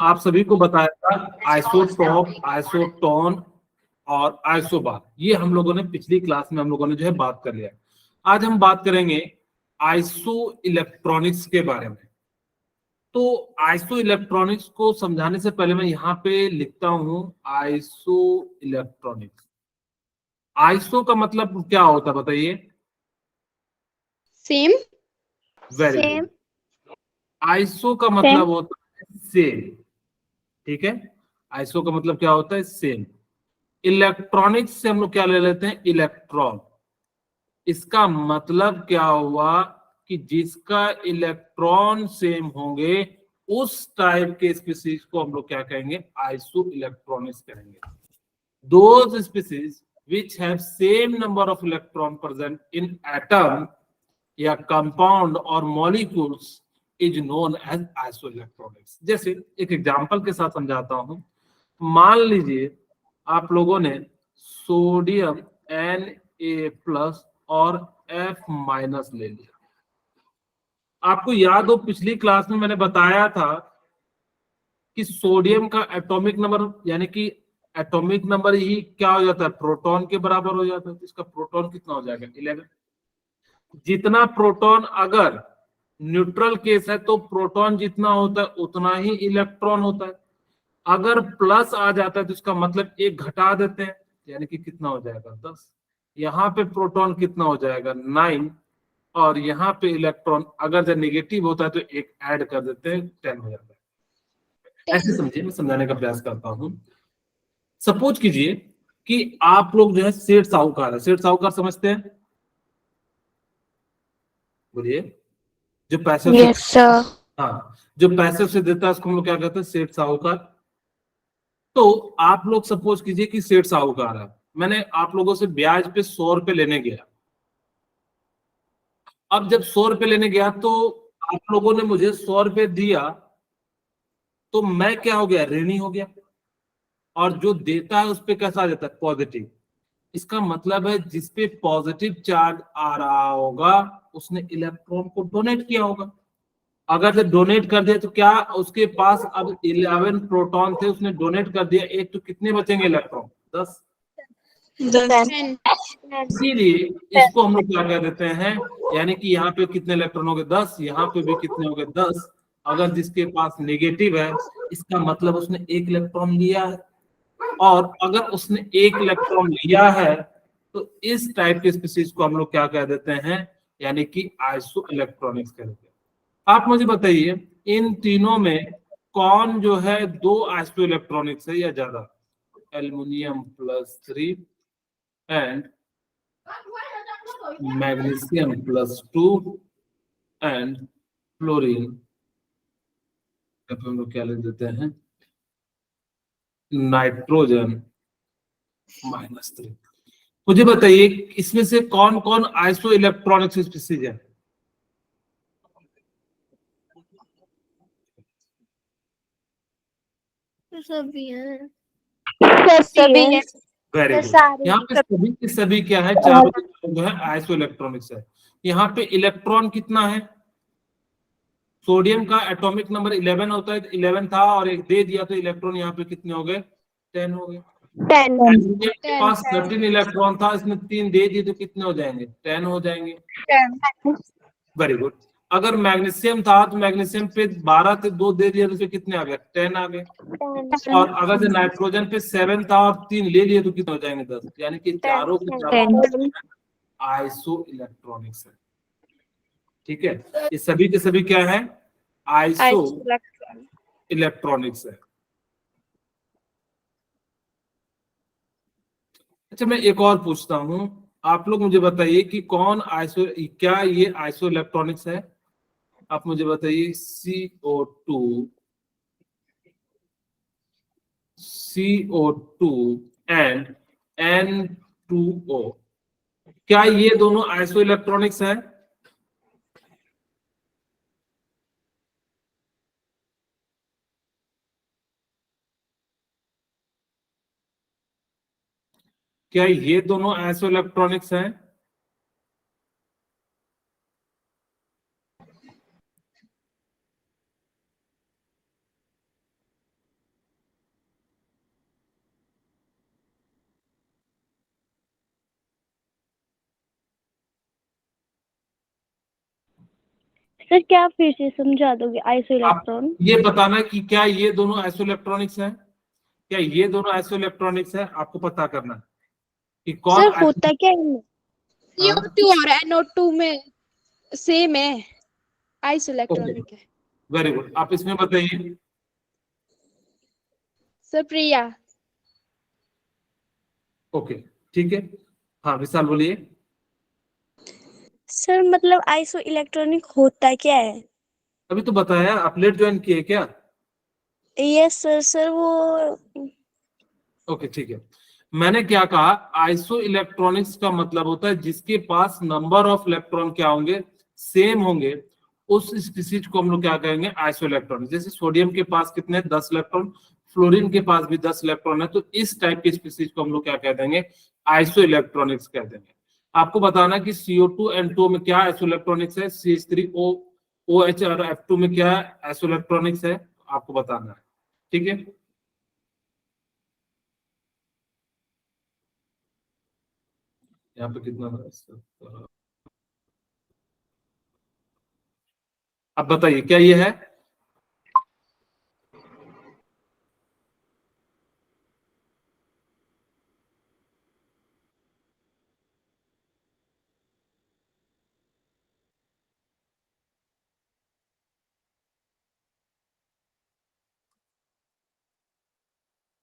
आप सभी को बताया था आइसोटॉप, आइसोटोन और आइसोबार, ये हम लोगों ने पिछली क्लास में हम लोगों ने जो है बात कर लिया। आज हम बात करेंगे आइसो इलेक्ट्रॉनिक्स के बारे में। तो आइसो इलेक्ट्रॉनिक्स को समझाने से पहले मैं यहाँ पे लिखता हूं आइसो इलेक्ट्रॉनिक्स। आइसो का मतलब क्या होता है बताइए? सेम। Very good. आइसो का मतलब होता है सेम, ठीक है। आइसो का मतलब क्या होता है? सेम। इलेक्ट्रॉनिक्स से हम लोग क्या ले लेते हैं? इलेक्ट्रॉन। इसका मतलब क्या हुआ कि जिसका इलेक्ट्रॉन सेम होंगे उस टाइप के स्पीसीज को हम लोग क्या कहेंगे? आइसो इलेक्ट्रॉनिक्स कहेंगे। Those species which have same number of electron present in atom या compound or molecules is known as isoelectronics। जैसे एक एग्जांपल के साथ समझाता हूं। मान लीजिए आप लोगों ने सोडियम Na+ और F- ले लिया। आपको याद हो पिछली क्लास में मैंने बताया था कि सोडियम का एटॉमिक नंबर यानी कि एटॉमिक नंबर ही क्या हो जाता है? प्रोटॉन के बराबर हो जाता है। तो इसका प्रोटॉन कितना हो जाएगा? 11। जितना प्रोटॉन अगर न्यूट्रल केस है तो प्रोटॉन जितना होता है उतना ही इलेक्ट्रॉन होता है। अगर प्लस आ जाता है तो इसका मतलब एक घटा देते हैं, यानी कि कितना हो जाएगा? 10। यहाँ पे प्रोटॉन कितना हो जाएगा? 9। और यहाँ पे इलेक्ट्रॉन अगर जब नेगेटिव होता है तो एक ऐड कर देते हैं, 10 हो जाता है। ऐसे समझिए, मैं समझाने का प्रयास करता हूं। सपोज कीजिए कि आप लोग जो है सेठ साहूकार है। सेठ साहूकार समझते हैं? बोलिए। जो पैसे यस सर। हाँ, जो पैसे उसे देता है उसको हम लोग क्या कहते हैं? सेठ साहूकार। तो आप लोग सपोज कीजिए कि सेठ साहूकार है, मैंने आप लोगों से ब्याज पे 100 रुपए लेने गया। अब जब 100 रुपए लेने गया तो आप लोगों ने मुझे 100 रुपए दिया, तो मैं क्या हो गया? ऋणी हो गया। और जो देता है उस पे कैसा आ जाता है? पॉजिटिव। इसका मतलब है जिस पे पॉजिटिव चार्ज आ रहा होगा उसने इलेक्ट्रॉन को डोनेट किया होगा। अगर से डोनेट कर दिया तो क्या उसके पास अब 11 प्रोटॉन थे, उसने डोनेट कर दिया एक, तो कितने बचेंगे इलेक्ट्रॉन? 10। इसीलिए इसको हम लोग क्या कह देते हैं? यानी कि यहाँ पे कितने इलेक्ट्रॉन हो गए? 10। यहाँ पे भी कितने हो गए? 10। अगर जिसके पास नेगेटिव है इसका मतलब उसने एक इलेक्ट्रॉन लिया है। और अगर उसने एक इलेक्ट्रॉन लिया है तो इस टाइप के स्पीसीज को हम लोग क्या कह देते हैं? यानी कि आइसो इलेक्ट्रॉनिक्स कहते हैं। आप मुझे बताइए इन तीनों में कौन जो है दो आइसो इलेक्ट्रॉनिक्स है या ज्यादा? Al+3 and Mg+2 and fluorine. हम लोग क्या लिख देते हैं? नाइट्रोजन-3। मुझे बताइए इसमें से कौन कौन आइसो इलेक्ट्रॉनिक्स स्पीसीज है? सभी हैं। Very good. यहाँ पे सभी के सभी क्या है? चारों जो है आइसो इलेक्ट्रॉनिक्स है। यहाँ पे इलेक्ट्रॉन कितना है? सोडियम का एटॉमिक नंबर 11 होता है, 11 था और एक दे दिया तो इलेक्ट्रॉन यहाँ पे कितने हो गए? 10 हो गए। एल्यूमिनियम के पास 13 इलेक्ट्रॉन था, इसने 3 दे दिए तो कितने हो जाएंगे? 10 हो जाएंगे। Very good. अगर मैग्नीशियम था तो मैग्नीशियम पे 12 थे, 2 दे दिया तो फिर कितने आ गए? 10 आ गए। और अगर जो नाइट्रोजन पे 7 था और 3 ले लिए तो कितने हो जाएंगे? 10। यानी कि चारों के चारों आइसो इलेक्ट्रॉनिक्स है। ठीक है, ये सभी के सभी क्या है? आइसो इलेक्ट्रॉनिक्स है। अच्छा, मैं एक और पूछता हूं, आप लोग मुझे बताइए कि कौन आइसो, क्या ये आइसो इलेक्ट्रॉनिक्स है? आप मुझे बताइए CO2, CO2 एंड N2O, क्या ये दोनों आइसो इलेक्ट्रॉनिक्स है? क्या ये दोनों आइसो इलेक्ट्रॉनिक्स हैं? सर क्या फिर से समझा दोगे आइसो इलेक्ट्रॉन? ये बताना है कि क्या ये दोनों आइसो इलेक्ट्रॉनिक्स है, क्या ये दोनों आइसो इलेक्ट्रॉनिक्स है, आपको पता करना है कि कौन सर होता क्या है? CO2 और NO2 में सेम है, आइसो इलेक्ट्रॉनिक है। वेरी गुड, आप इसमें बताइए। सर प्रिया। ओके ठीक है, हाँ विशाल बोलिए। सर मतलब आइसो इलेक्ट्रॉनिक होता क्या है? अभी तो बताया, आप लेट ज्वाइन किए क्या? Yes sir. सर वो ओके ठीक है, मैंने क्या कहा, आइसो इलेक्ट्रॉनिक्स का मतलब होता है जिसके पास नंबर ऑफ इलेक्ट्रॉन क्या होंगे, सेम होंगे, उस स्पीसीज को हम लोग क्या कहेंगे, आइसो इलेक्ट्रॉनिक। जैसे सोडियम के पास कितने, 10 इलेक्ट्रॉन, फ्लोरीन के पास भी 10 इलेक्ट्रॉन है, तो इस टाइप के स्पीसीज को हम लोग क्या कह देंगे, आइसो इलेक्ट्रॉनिक्स कह देंगे। आपको बताना कि CO2 N2 में क्या आइसो इलेक्ट्रॉनिक्स है, CH3O OH और F2 में क्या आइसो इलेक्ट्रॉनिक्स है, आपको बताना है। ठीक है, यहाँ पे कितना है? अब बताइए क्या ये है?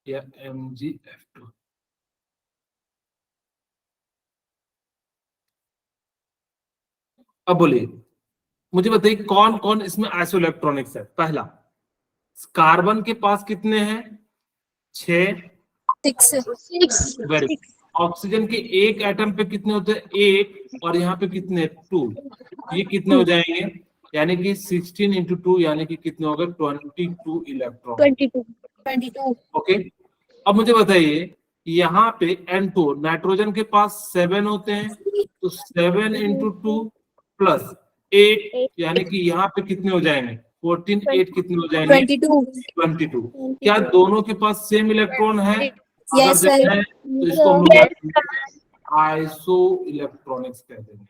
या MgF2? अब बोलिए, मुझे बताइए कौन कौन इसमें आइसो इलेक्ट्रॉनिक्स है। पहला, कार्बन के पास कितने हैं, 6। 6। वेरी, ऑक्सीजन के एक एटम पे कितने होते हैं, 1, और यहाँ पे कितने, 2। ये कितने हो जाएंगे, यानी कि 16 इंटू 2, यानी कि कितने हो गए, 22 इलेक्ट्रॉन। 22। ओके, अब मुझे बताइए, यहाँ पे N2 नाइट्रोजन के पास 7 होते हैं, तो 7 इंटू 2 प्लस 8, यानी कि यहाँ पे कितने हो जाएंगे, 14, 8 कितने हो जाएंगे, 22। क्या दोनों के पास सेम इलेक्ट्रॉन है? अगर जब है तो इसको हम लोग आइसो इलेक्ट्रॉनिक्स कह देंगे।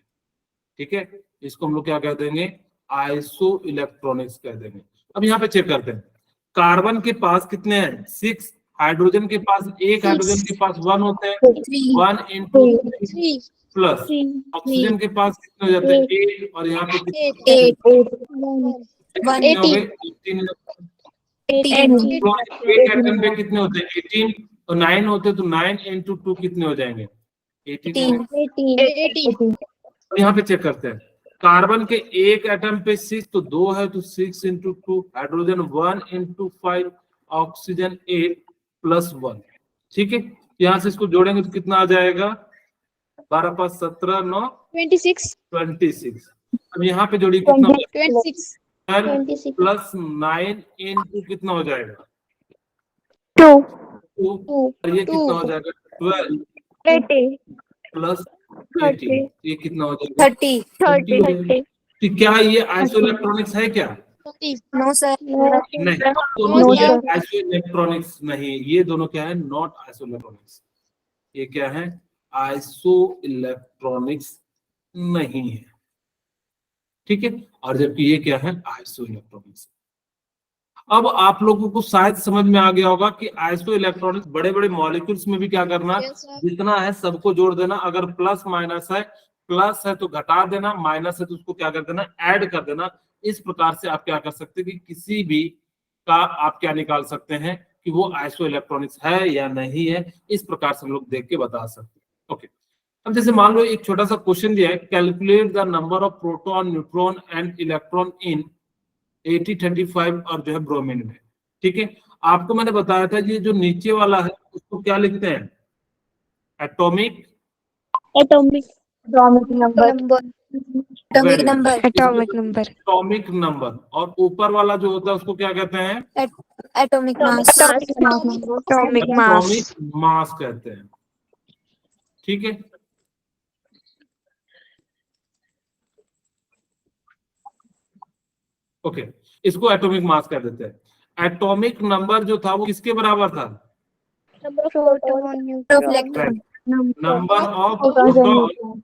ठीक है, इसको हम लोग क्या कह देंगे, आइसो इलेक्ट्रॉनिक्स कह देंगे। अब यहाँ पे चेक करते हैं, कार्बन के पास कितने हैं, 6। हाइड्रोजन के पास, एक हाइड्रोजन के पास 1 होते हैं, 1 इंटू 3 प्लस ऑक्सीजन के पास कितने हो जाते हैं, 8, और यहाँ पे कितने हो गए, 18। एक एटम पे कितने होते हैं, 18, और 9 होते हैं, तो 9 इंटू 2 कितने हो जाएंगे, 18। अब यहाँ पे चेक करते हैं, कार्बन के एक एटम पे 6, तो 2 है, तो 6 into 2, hydrogen 1 into 5, oxygen 8 plus 1। ठीक है, यहाँ से इसको जोड़ेंगे तो कितना आ जाएगा, 12 5 17 9 26। अब यहाँ पे जोड़ी कितना, 26 प्लस 9 इंटू कितना हो जाएगा, 2 2, और ये कितना हो जाएगा, 12 प्लस 18, ये कितना हो जाएगा, 30। तो क्या ये आइसो इलेक्ट्रॉनिक्स है क्या? No sir. नहीं, दोनों ये आइसो इलेक्ट्रॉनिक्स नहीं, ये दोनों क्या है, नॉट आइसो इलेक्ट्रॉनिक्स। ये क्या है, आइसो इलेक्ट्रॉनिक्स नहीं है। ठीक है, और जबकि ये क्या है, आइसो इलेक्ट्रॉनिक्स। अब आप लोगों को शायद समझ में आ गया होगा कि आइसो इलेक्ट्रॉनिक्स बड़े बड़े मॉलिक्यूल्स में भी क्या करना, जितना है सबको जोड़ देना, अगर प्लस माइनस है, प्लस है तो घटा देना, माइनस है तो उसको क्या कर देना, ऐड कर देना। इस प्रकार से आप क्या कर सकते हैं कि किसी भी का आप क्या निकाल सकते हैं कि वो आइसो इलेक्ट्रॉनिक्स है या नहीं है, इस प्रकार से हम लोग देख के बता सकते हैं। ओके, अब जैसे मान लो एक छोटा सा क्वेश्चन दिया है, calculate the number of proton, neutron and electron in 80 35 और जो है ब्रोमीन में। ठीक है, आपको मैंने बताया था ये जो नीचे वाला है उसको क्या लिखते हैं, एटॉमिक नंबर, एटॉमिक नंबर। और ऊपर वाला जो होता है उसको क्या कहते हैं, एटॉमिक मास कहते हैं। ठीक है, ओके, इसको एटॉमिक मास कह देते हैं। एटॉमिक नंबर जो था वो किसके बराबर था, नंबर ऑफ प्रोटॉन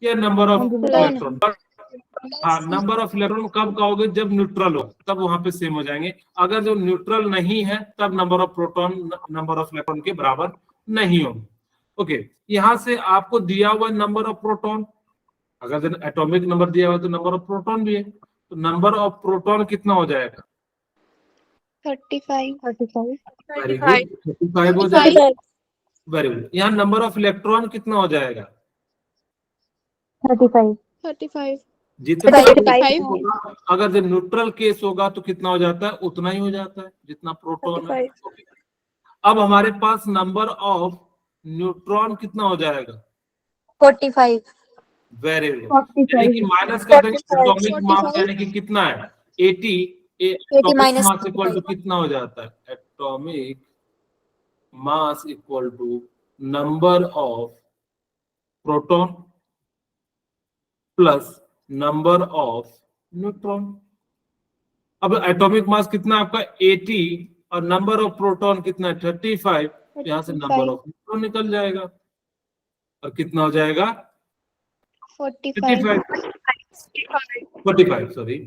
या नंबर ऑफ इलेक्ट्रॉन। हाँ, नंबर ऑफ इलेक्ट्रॉन कब कहोगे, जब न्यूट्रल हो तब वहां पे सेम हो जाएंगे। अगर जो न्यूट्रल नहीं है तब number of proton number of electron के बराबर नहीं होंगे। ओके, यहाँ से आपको दिया हुआ नंबर ऑफ प्रोटॉन, अगर एटॉमिक नंबर दिया हुआ है तो नंबर ऑफ प्रोटॉन भी है, तो नंबर ऑफ प्रोटॉन कितना हो जाएगा? 35 वेरी गुड, 35 हो जाएगा। Very good. यहाँ नंबर ऑफ इलेक्ट्रॉन कितना हो जाएगा? 35 जितना 35 होगा, अगर जो न्यूट्रल केस होगा तो कितना हो जाता है? उतना ही हो जाता है जितना प्रोटॉन है। 35 Okay. अब हमारे पास नंबर ऑफ न्यूट्रॉन कितना हो जाएगा? 45 वेरी गुड। यानी कि माइनस कर देंगे, एटॉमिक मास यानी कि कितना है? 80। Atomic minus mass equal to कितना हो जाता है? Atomic mass equal to number of proton plus number of neutron. अब एटॉमिक मास कितना है आपका? 80 और नंबर ऑफ प्रोटॉन कितना है? 35। यहाँ से नंबर ऑफ न्यूट्रॉन निकल जाएगा और कितना हो जाएगा? 45 45 सॉरी,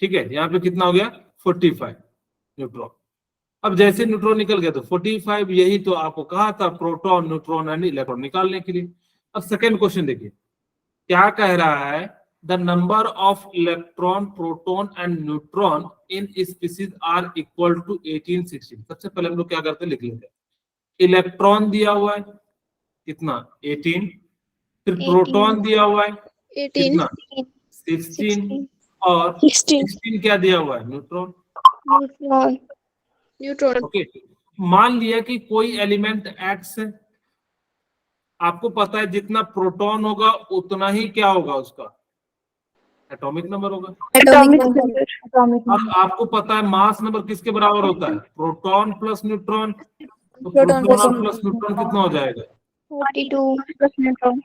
ठीक है। यहाँ पे कितना हो गया? 45 न्यूट्रॉन। अब जैसे न्यूट्रॉन निकल गया तो 45, यही तो आपको कहा था प्रोटॉन न्यूट्रॉन एंड इलेक्ट्रॉन निकालने के लिए। अब सेकेंड क्वेश्चन देखिए क्या कह रहा है, the number of electron proton and neutron in species are equal to 18 16। सबसे पहले हम लोग क्या करते हैं, लिख लेते हैं। इलेक्ट्रॉन दिया हुआ है कितना? 18। फिर प्रोटॉन दिया हुआ है 18 कितना? 16। और 16 क्या दिया हुआ है? न्यूट्रॉन। न्यूट्रॉन ओके, मान लिया कि कोई एलिमेंट एक्स है, आपको पता है जितना प्रोटॉन होगा उतना ही क्या होगा उसका? एटॉमिक नंबर होगा। atomic number अब आपको पता है मास नंबर किसके बराबर होता है? Proton plus neutron. तो Proton proton plus plus neutron कितना हो जाएगा? 42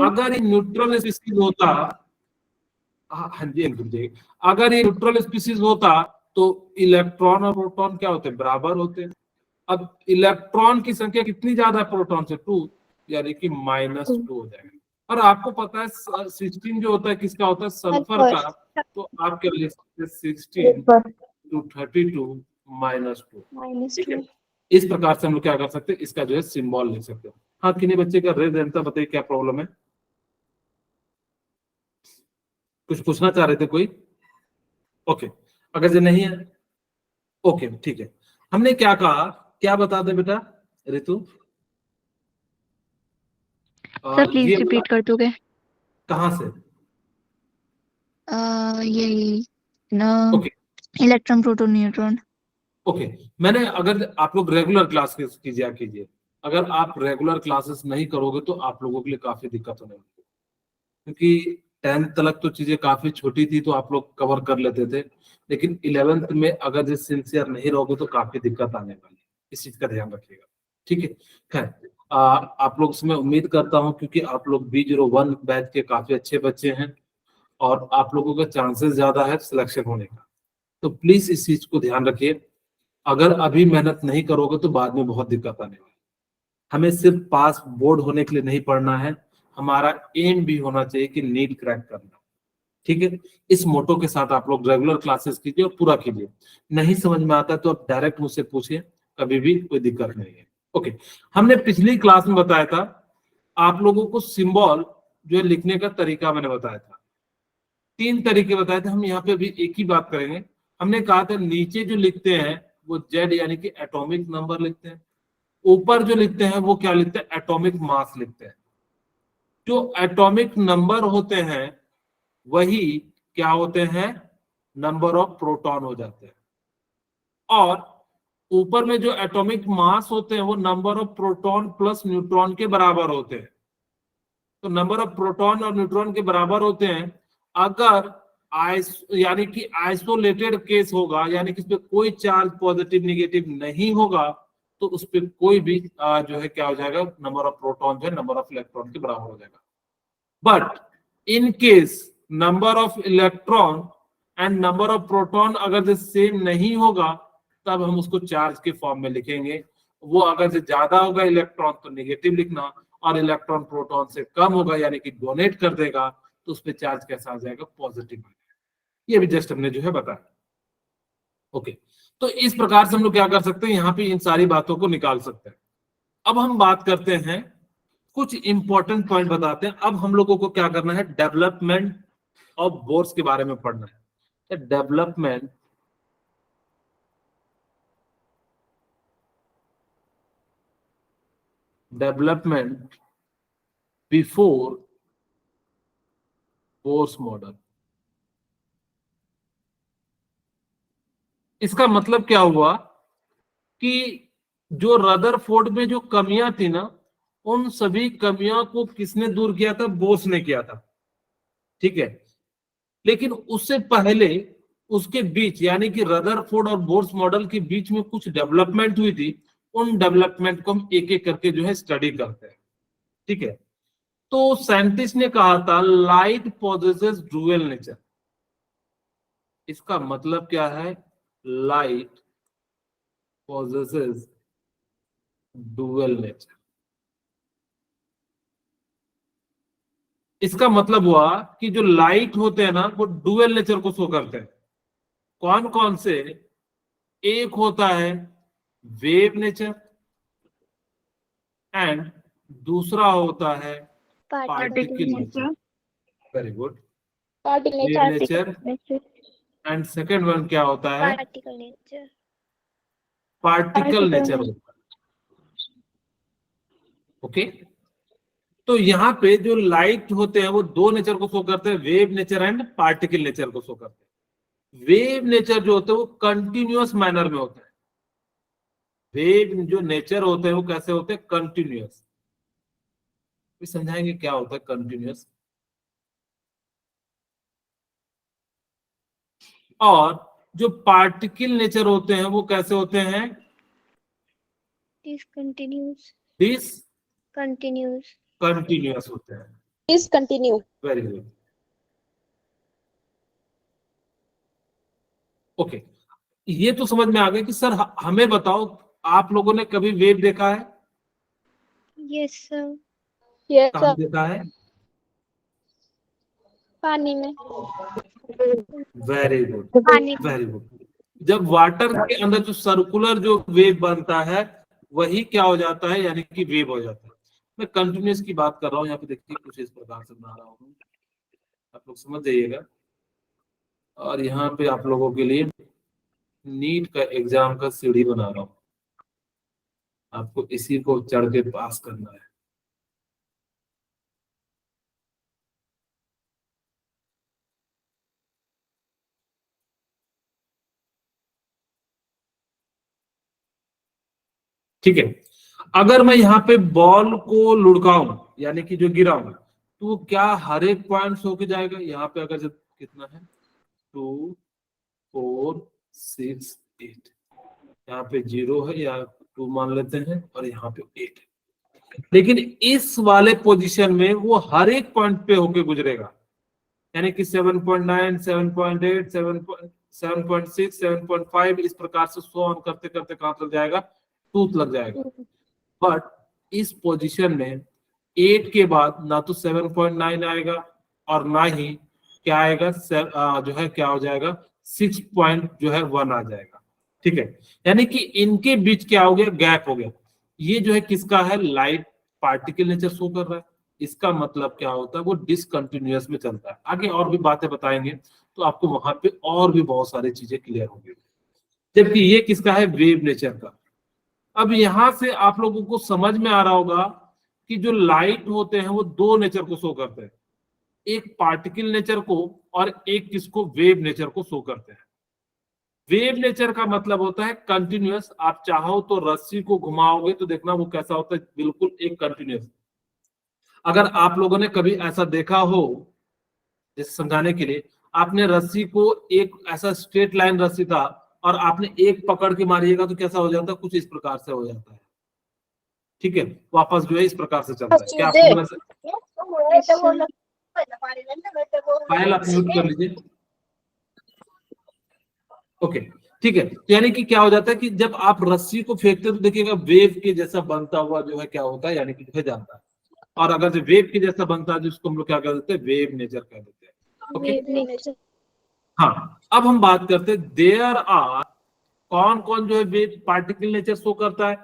अगर ये न्यूट्रल स्पीसीज होता, हाँ जी जी, अगर ये न्यूट्रल स्पीसीज होता तो इलेक्ट्रॉन और प्रोटॉन क्या होते? बराबर होते। अब इलेक्ट्रॉन की संख्या कितनी ज्यादा है प्रोटॉन से? 2, यानी कि -2 हो जाएगा। और आपको पता है 16 जो होता है किसका होता है? सल्फर का। तो आप क्या लिख सकते हैं? 16 to 32 -2। ठीक है, इस प्रकार से हम लोग क्या कर सकते हैं, इसका जो है सिंबल लिख सकते हैं। हाँ, किन्हीं बच्चे का रेड रहता, बताइए क्या प्रॉब्लम है? कुछ पूछना चाह रहे थे कोई? ओके, अगर जो नहीं है ओके ठीक है। हमने क्या कहा, क्या बता दे बेटा ऋतु? सर प्लीज रिपीट कर दोगे? कहाँ से? ये ना, okay electron proton neutron. Okay, मैंने, अगर आप लोग रेगुलर क्लासेस कीजिए, अगर आप रेगुलर क्लासेस नहीं करोगे तो आप लोगों के लिए काफी दिक्कत होने वाली है, क्योंकि 10th तक तो चीजें काफी छोटी थी तो आप लोग कवर कर लेते थे, लेकिन 11th में अगर जो सिंसियर नहीं रहोगे तो काफी दिक्कत आने वाली है। इस चीज का ध्यान रखिएगा, ठीक है। खैर, आप लोग से मैं उम्मीद करता हूं, क्योंकि आप लोग B01 बैच के काफी अच्छे बच्चे हैं और आप लोगों का चांसेस ज्यादा है सिलेक्शन होने का, तो प्लीज इस चीज को ध्यान रखिए। अगर अभी मेहनत नहीं करोगे तो बाद में बहुत दिक्कत आने वाली है। हमें सिर्फ पास बोर्ड होने के लिए नहीं पढ़ना है, हमारा एम भी होना चाहिए कि नीट क्रैक करना, ठीक है। इस मोटो के साथ आप लोग रेगुलर क्लासेस कीजिए और पूरा कीजिए। नहीं समझ में आता तो आप डायरेक्ट मुझसे पूछिए, कभी भी कोई दिक्कत नहीं है। ओके, हमने पिछली क्लास में बताया था आप लोगों को सिंबल जो है लिखने का तरीका मैंने बताया था, 3 तरीके बताए थे। हम यहाँ पे भी एक ही बात करेंगे। हमने कहा था नीचे जो लिखते हैं वो जेड यानी कि एटॉमिक नंबर लिखते हैं, ऊपर जो लिखते हैं वो क्या लिखते हैं? एटॉमिक मास लिखते हैं। जो एटॉमिक नंबर होते हैं वही क्या होते हैं? नंबर ऑफ प्रोटॉन हो जाते हैं। और ऊपर में जो एटॉमिक मास होते हैं वो number of proton plus neutron के बराबर होते हैं। तो नंबर ऑफ प्रोटॉन और न्यूट्रॉन के बराबर होते हैं अगर यानी कि आइसोलेटेड केस होगा, यानी कि इस पे कोई चार्ज पॉजिटिव निगेटिव नहीं होगा, तो उस पर कोई भी जो है क्या हो जाएगा? नंबर ऑफ प्रोटॉन जो है नंबर ऑफ इलेक्ट्रॉन के बराबर हो जाएगा। But in case number of electron and number of proton अगर जो सेम नहीं होगा तब हम उसको चार्ज के फॉर्म में लिखेंगे। वो अगर जो ज्यादा होगा इलेक्ट्रॉन तो नेगेटिव लिखना, और इलेक्ट्रॉन प्रोटॉन से कम होगा यानी कि डोनेट कर देगा, तो उस पर चार्ज कैसा आ जाएगा, पॉजिटिव आ जाएगा। ये भी जस्ट हमने जो है बताया। ओके, तो इस प्रकार से हम लोग क्या कर सकते हैं, यहाँ पे इन सारी बातों को निकाल सकते हैं। अब हम बात करते हैं, कुछ इंपॉर्टेंट पॉइंट बताते हैं। अब हम लोगों को क्या करना है, डेवलपमेंट ऑफ बोर्स के बारे में पढ़ना है। Development before Bohr's model. इसका मतलब क्या हुआ कि जो रदरफोर्ड में जो कमियां थी ना, उन सभी कमियों को किसने दूर किया था, बोर्स ने किया था। ठीक है, लेकिन उससे पहले उसके बीच यानी कि रदरफोर्ड और बोर्स मॉडल के बीच में कुछ डेवलपमेंट हुई थी। उन डेवलपमेंट को हम एक एक करके जो है स्टडी करते हैं। ठीक है, तो साइंटिस्ट ने कहा था लाइट पॉजेसेस डुअल नेचर। इसका मतलब क्या है, लाइट पॉजेसेस डुअल नेचर। इसका मतलब हुआ कि जो लाइट होते हैं ना, वो डुअल नेचर को शो करते हैं। कौन कौन से, एक होता है वेव नेचर एंड दूसरा होता है particle nature. Very good, wave nature and second one क्या होता है, पार्टिकल नेचर होता है। ओके, तो यहाँ पे जो लाइट होते हैं वो दो नेचर को शो करते हैं, wave nature and particle nature को शो करते हैं। वेव नेचर जो होते हैं वो कंटिन्यूअस मैनर में होता है। वेव जो नेचर होते हैं वो कैसे होते हैं, कंटिन्यूअस। समझाएंगे क्या होता है कंटिन्यूअस। और जो पार्टिकल नेचर होते हैं वो कैसे होते हैं, कंटिन्यूअस होते हैं। डिसकंटिन्यू। Very good, okay. ये तो समझ में आ गया कि सर हमें बताओ, आप लोगों ने कभी वेव देखा है, यस सर। यस कहाँ सर, देखा है, पानी में। वेरी गुड, पानी वेरी गुड। जब वाटर के अंदर जो सर्कुलर जो वेव बनता है वही क्या हो जाता है, यानी कि वेव हो जाता है। मैं कंटिन्यूअस की बात कर रहा हूँ, यहाँ पे देखिए कुछ इस प्रकार से बना रहा हूँ, आप लोग समझ जाइएगा। और यहाँ पे आप लोगों के लिए नीट का एग्जाम का सीढ़ी बना रहा हूँ, आपको इसी को चढ़ के पास करना है। ठीक है, अगर मैं यहाँ पे बॉल को लुढ़काऊं यानी कि जो गिराऊं, तो वो क्या हर एक पॉइंट से होके जाएगा। यहाँ पे अगर जब कितना है 2 4 6 8, यहाँ पे 0 है या 2 मान लेते हैं, और यहाँ पे 8 है। लेकिन इस वाले पोजीशन में वो हर एक पॉइंट पे होके गुजरेगा, यानी कि 7.9 7.8 7.6 7.5 इस प्रकार से सो ऑन करते करते कहां तक जाएगा, 2 लग जाएगा। बट इस पोजीशन में 8 के बाद ना तो 7.9 आएगा और ना ही क्या आएगा, जो है क्या हो जाएगा, 6.1 आ जाएगा। ठीक है, यानी कि इनके बीच क्या हो गया, गैप हो गया। ये जो है किसका है, लाइट पार्टिकल नेचर शो कर रहा है। इसका मतलब क्या होता है, वो डिसकंटिन्यूअस में चलता है। आगे और भी बातें बताएंगे तो आपको वहां पे और भी बहुत सारी चीजें क्लियर होंगी। जबकि ये किसका है, वेव नेचर का। अब यहां से आप लोगों को समझ में आ रहा होगा कि जो लाइट होते हैं वो दो नेचर को शो करते हैं, एक पार्टिकल नेचर को और एक किसको, वेव नेचर को शो करते हैं। वेव नेचर का मतलब होता है कंटिन्यूअस। आप चाहो तो रस्सी को घुमाओगे तो देखना वो कैसा होता है, बिल्कुल एक कंटिन्यूअस। अगर आप लोगों ने कभी ऐसा देखा हो, जैसे समझाने के लिए, आपने रस्सी को एक ऐसा स्ट्रेट लाइन रस्सी था और आपने एक पकड़ के मारिएगा तो कैसा हो जाता है, कुछ इस प्रकार से हो जाता है। ठीक है, वापस जो है इस प्रकार से चलता है। क्या आप लोगों ने फाइल आप म्यूट कर लीजिए। ओके, ठीक है, यानी कि क्या हो जाता है कि जब आप रस्सी को फेंकते हो तो देखिएगा वेव के जैसा बनता हुआ जो है क्या होता है, यानी कि जो है जाता है। और अगर जो वेव के जैसा बनता है जिसको हम लोग क्या कह देते हैं, वेव नेचर कह देते हैं। ओके, हाँ अब हम बात करते हैं देयर आर, कौन कौन जो है वेव पार्टिकल नेचर शो करता है,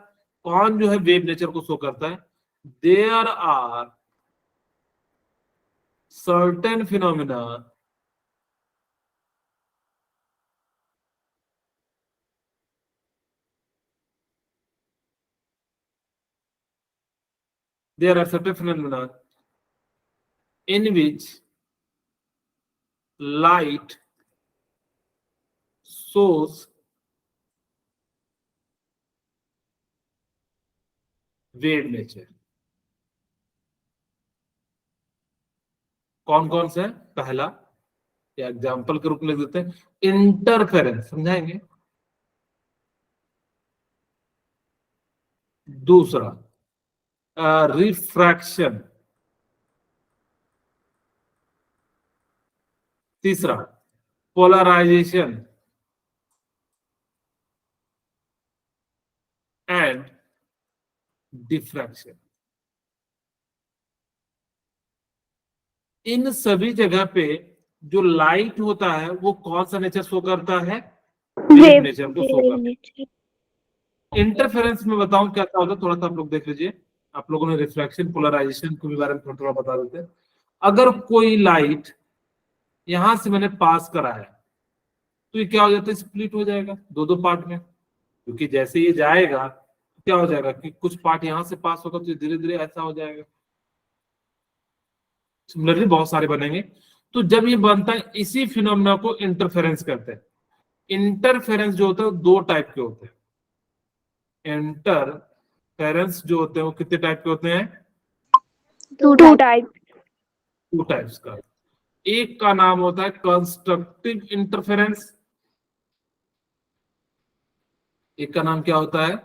कौन जो है वेव नेचर को शो करता है। There are certain phenomena there are certain phenomena in which light shows wave nature। कौन कौन से है? पहला या एग्जाम्पल के रूप में लिख देते हैं इंटरफेरेंस, समझाएंगे। दूसरा रिफ्रैक्शन, तीसरा पोलराइजेशन एंड डिफ्रैक्शन। इन सभी जगह पे जो लाइट होता है वो कौन सा नेचर शो करता है, वेव नेचर को शो करता है। इंटरफेरेंस में बताऊं क्या होता है, थोड़ा सा आप लोग देख लीजिए। आप लोगों ने रिफ्लेक्शन पोलराइजेशन के बारे में थोड़ा थोड़ा बता देते हैं। अगर कोई लाइट यहां से मैंने पास करा है तो ये क्या हो जाता है, स्प्लिट हो जाएगा दो दो पार्ट में, क्योंकि जैसे ये जाएगा तो क्या हो जाएगा कि कुछ पार्ट यहां से पास होगा तो धीरे धीरे ऐसा हो जाएगा। सिमिलरली बहुत सारे बनेंगे। तो जब ये बनता है इसी फिनोमेना को इंटरफेरेंस कहते हैं। इंटरफेरेंस जो होता है दो टाइप के होते हैं। इंटरफेरेंस जो होते हैं वो कितने टाइप के होते हैं, टू टाइप। टू टाइप्स का। एक का नाम होता है कंस्ट्रक्टिव इंटरफेरेंस, एक का नाम क्या होता है,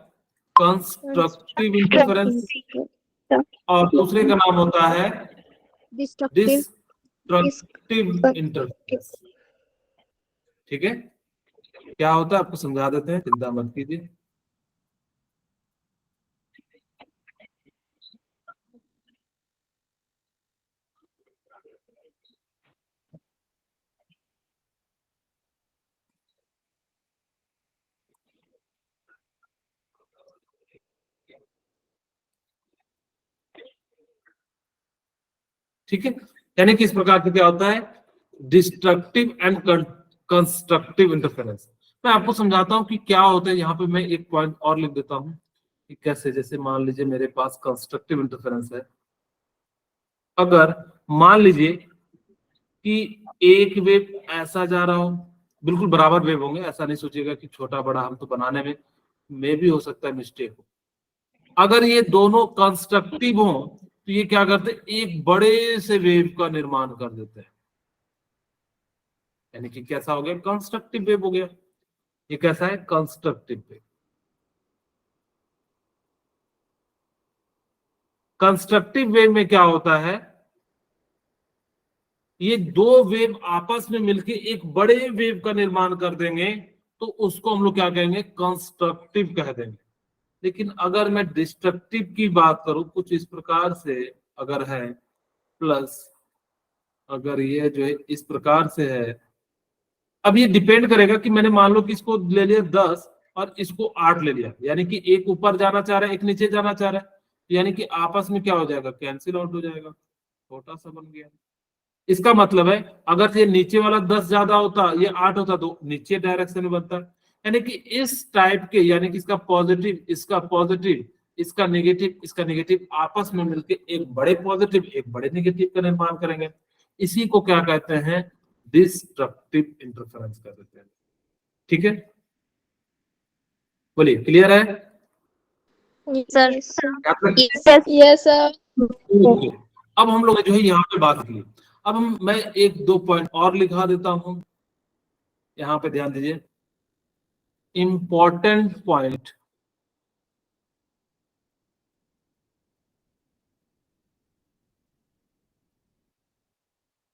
कंस्ट्रक्टिव इंटरफेरेंस, और दूसरे का नाम होता है डिस्ट्रक्टिव इंटरफेरेंस। ठीक है, क्या होता है आपको समझा देते हैं, चिंता मत कीजिए। ठीक है, यानी कि इस प्रकार से क्या होता है, डिस्ट्रक्टिव एंड कंस्ट्रक्टिव इंटरफेरेंस। मैं आपको समझाता हूं कि क्या होता है। यहाँ पे मैं एक पॉइंट और लिख देता हूं कि कैसे। जैसे मान लीजिए मेरे पास कंस्ट्रक्टिव इंटरफेरेंस है। अगर मान लीजिए कि एक वेव ऐसा जा रहा हो, बिल्कुल बराबर वेव होंगे, ऐसा नहीं सोचिएगा कि छोटा बड़ा, हम तो बनाने में भी हो सकता है मिस्टेक हो। अगर ये दोनों कंस्ट्रक्टिव हो तो ये क्या करते हैं, एक बड़े से वेव का निर्माण कर देते हैं। यानी कि कैसा हो गया, कंस्ट्रक्टिव वेव हो गया। ये कैसा है, कंस्ट्रक्टिव वेव। कंस्ट्रक्टिव वेव में क्या होता है, ये दो वेव आपस में मिलके एक बड़े वेव का निर्माण कर देंगे, तो उसको हम लोग क्या कहेंगे, कंस्ट्रक्टिव कह देंगे। लेकिन अगर मैं डिस्ट्रक्टिव की बात करूं, कुछ इस प्रकार से अगर है, प्लस अगर ये जो है इस प्रकार से है, अब ये डिपेंड करेगा कि मैंने मान लो कि इसको ले लिया 10 और इसको 8 ले लिया, यानी कि एक ऊपर जाना चाह रहा है, एक नीचे जाना चाह रहा है, यानी कि आपस में क्या हो जाएगा, कैंसिल आउट हो जाएगा, छोटा सा बन गया। इसका मतलब है अगर ये नीचे वाला 10 ज्यादा होता, ये 8 होता, तो नीचे डायरेक्शन में बनता। यानी कि इस टाइप के, यानी कि इसका पॉजिटिव, इसका पॉजिटिव, इसका नेगेटिव, इसका नेगेटिव आपस में मिलकर एक बड़े पॉजिटिव, एक बड़े नेगेटिव का निर्माण करेंगे। इसी को क्या कहते हैं, डिस्ट्रक्टिव इंटरफेरेंस कर देते हैं। ठीक है, बोलिए, क्लियर है? सर। Yes sir. ओके, अब हम लोग जो है यहाँ पे बात की। अब मैं एक दो पॉइंट और लिखा देता हूं, यहाँ पे ध्यान दीजिए। Important point,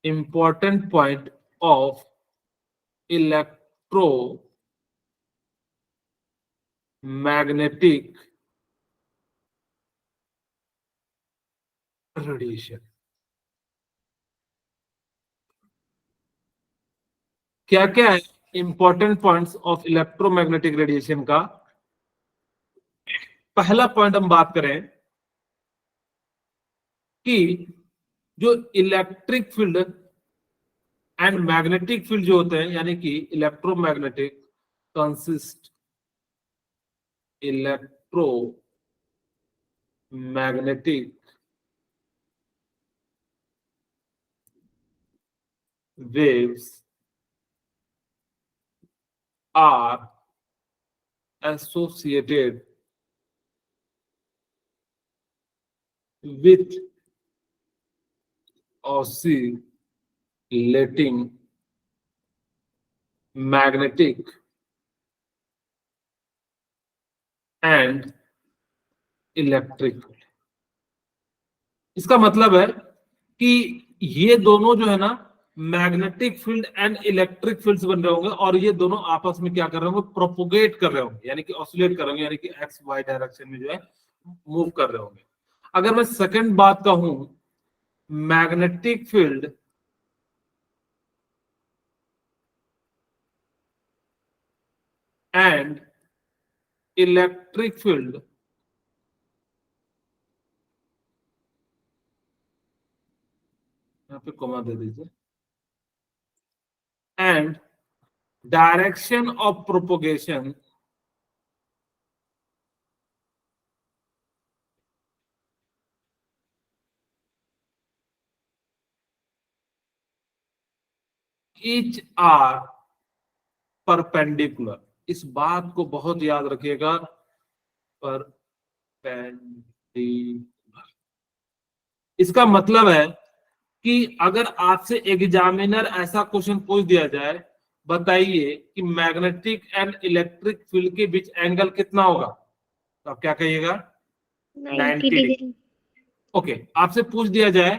important point of electromagnetic radiation. क्या क्या है important points of electromagnetic radiation का? पहला पॉइंट हम बात करें कि जो electric field and magnetic field जो होते हैं, यानी कि electromagnetic consist electromagnetic waves are associated with oscillating magnetic and electric field। इसका मतलब है कि ये दोनों जो है ना magnetic field and electric fields बन रहे होंगे, और ये दोनों आपस में क्या कर रहे होंगे? प्रोपोगेट कर रहे होंगे, यानी कि ऑसिलेट कर रहे होंगे, यानी कि एक्स वाई डायरेक्शन में जो है मूव कर रहे होंगे। अगर मैं सेकंड बात कहूं, magnetic field and electric field, यहां पे कॉमा दे दीजिए, and direction of propagation each are perpendicular. इस बात को बहुत याद रखिएगा, परपेंडिकुलर। इसका मतलब है कि अगर आपसे एग्जामिनर ऐसा क्वेश्चन पूछ दिया जाए, बताइए कि मैग्नेटिक एंड इलेक्ट्रिक फील्ड के बीच एंगल कितना होगा, तो आप क्या कहिएगा? 90 डिग्री। ओके, आपसे पूछ दिया जाए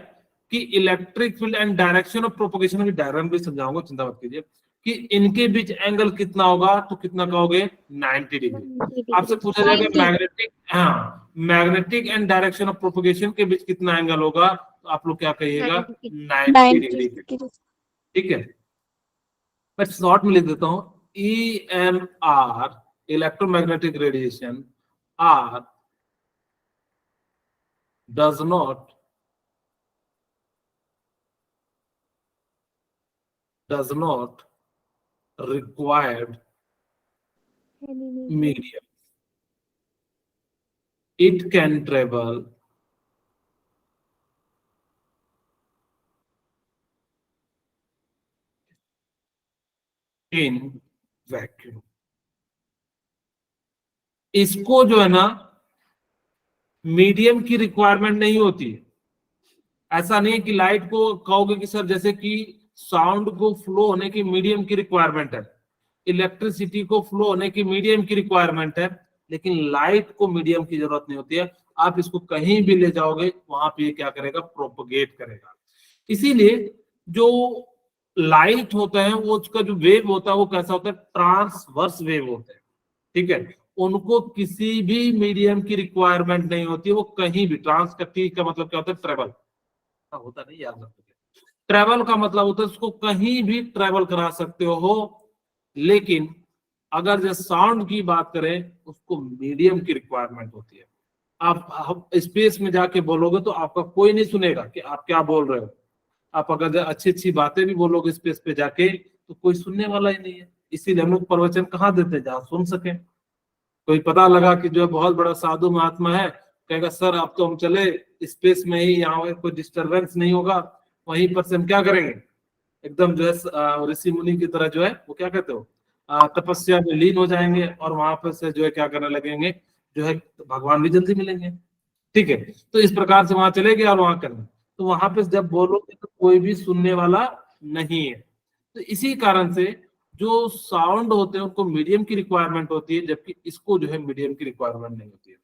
कि electric field and direction of propagation, की डायग्राम भी समझाऊंगा, चिंता मत कीजिए, कि इनके बीच एंगल कितना होगा, तो कितना कहोगे? 90 डिग्री। आपसे पूछा जाएगा magnetic and direction of propagation के बीच कितना एंगल होगा, तो आप लोग क्या कहिएगा? 90 डिग्री। ठीक है, मैं शॉर्ट में लिख देता हूं, EMR electromagnetic radiation are does not required medium. It can travel in vacuum। इसको जो है ना मीडियम की रिक्वायरमेंट नहीं होती है। ऐसा नहीं है कि लाइट को कहोगे कि सर जैसे कि साउंड को फ्लो होने की मीडियम की रिक्वायरमेंट है, इलेक्ट्रिसिटी को फ्लो होने की मीडियम की रिक्वायरमेंट है, लेकिन लाइट को मीडियम की जरूरत नहीं होती है। आप इसको कहीं भी ले जाओगे, वहां पे ये क्या करेगा? प्रोपोगेट करेगा। इसीलिए जो लाइट होता है वो उसका जो वेव होता है वो कैसा होता है? ट्रांसवर्स वेव होता है। ठीक है, उनको किसी भी मीडियम की रिक्वायरमेंट नहीं होती है, वो कहीं भी ट्रांस का मतलब क्या होता है? ट्रेवल होता नहीं, याद रखोगे। ट्रेवल का मतलब होता है उसको कहीं भी ट्रेवल करा सकते हो, लेकिन अगर जो साउंड की बात करें उसको मीडियम की रिक्वायरमेंट होती है। आप स्पेस में जाके बोलोगे तो आपका कोई नहीं सुनेगा कि आप क्या बोल रहे हो। आप अगर अच्छी अच्छी बातें भी बोलोगे स्पेस पे जाके तो कोई सुनने वाला ही नहीं है। इसीलिए हम लोग प्रवचन कहाँ देते हैं? जहाँ सुन सके। कोई पता लगा कि जो है बहुत बड़ा साधु महात्मा है, कहेगा सर अब तो हम चले स्पेस में ही, यहाँ कोई डिस्टरबेंस नहीं होगा, वहीं पर से हम क्या करेंगे? एकदम जो है ऋषि मुनि की तरह जो है वो क्या कहते हो, तपस्या में लीन हो जाएंगे, और वहां पर से जो है क्या करने लगेंगे, जो है भगवान भी जल्दी मिलेंगे। ठीक है, तो इस प्रकार से वहां चले गए और वहां करना, तो वहां पे जब बोलोगे तो कोई भी सुनने वाला नहीं है। तो इसी कारण से जो साउंड होते हैं उनको मीडियम की रिक्वायरमेंट होती है, जबकि इसको जो है मीडियम की रिक्वायरमेंट नहीं होती है।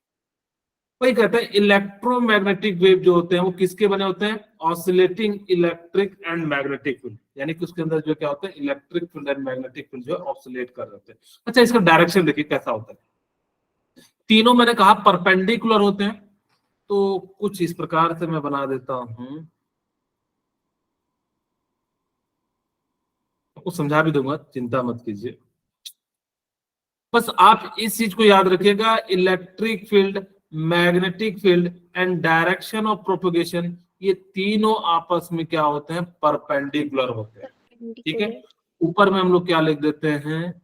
वही कहते हैं इलेक्ट्रोमैग्नेटिक वेव जो होते हैं वो किसके बने होते हैं? Oscillating electric and magnetic field, यानी कि उसके अंदर जो क्या होता है? Electric field and magnetic field जो है ऑसिलेट कर रहे होते हैं। अच्छा, इसका डायरेक्शन देखिए कैसा होता है। तीनों मैंने कहा परपेंडिकुलर होते हैं, तो कुछ इस प्रकार से मैं बना देता हूं, आपको समझा भी दूंगा, चिंता मत कीजिए। बस आप इस चीज को याद रखिएगा, electric field, magnetic field and direction of propagation, ये तीनों आपस में क्या होते हैं, परपेंडिकुलर होते हैं। ठीक है, ऊपर में हम लोग क्या लिख देते हैं,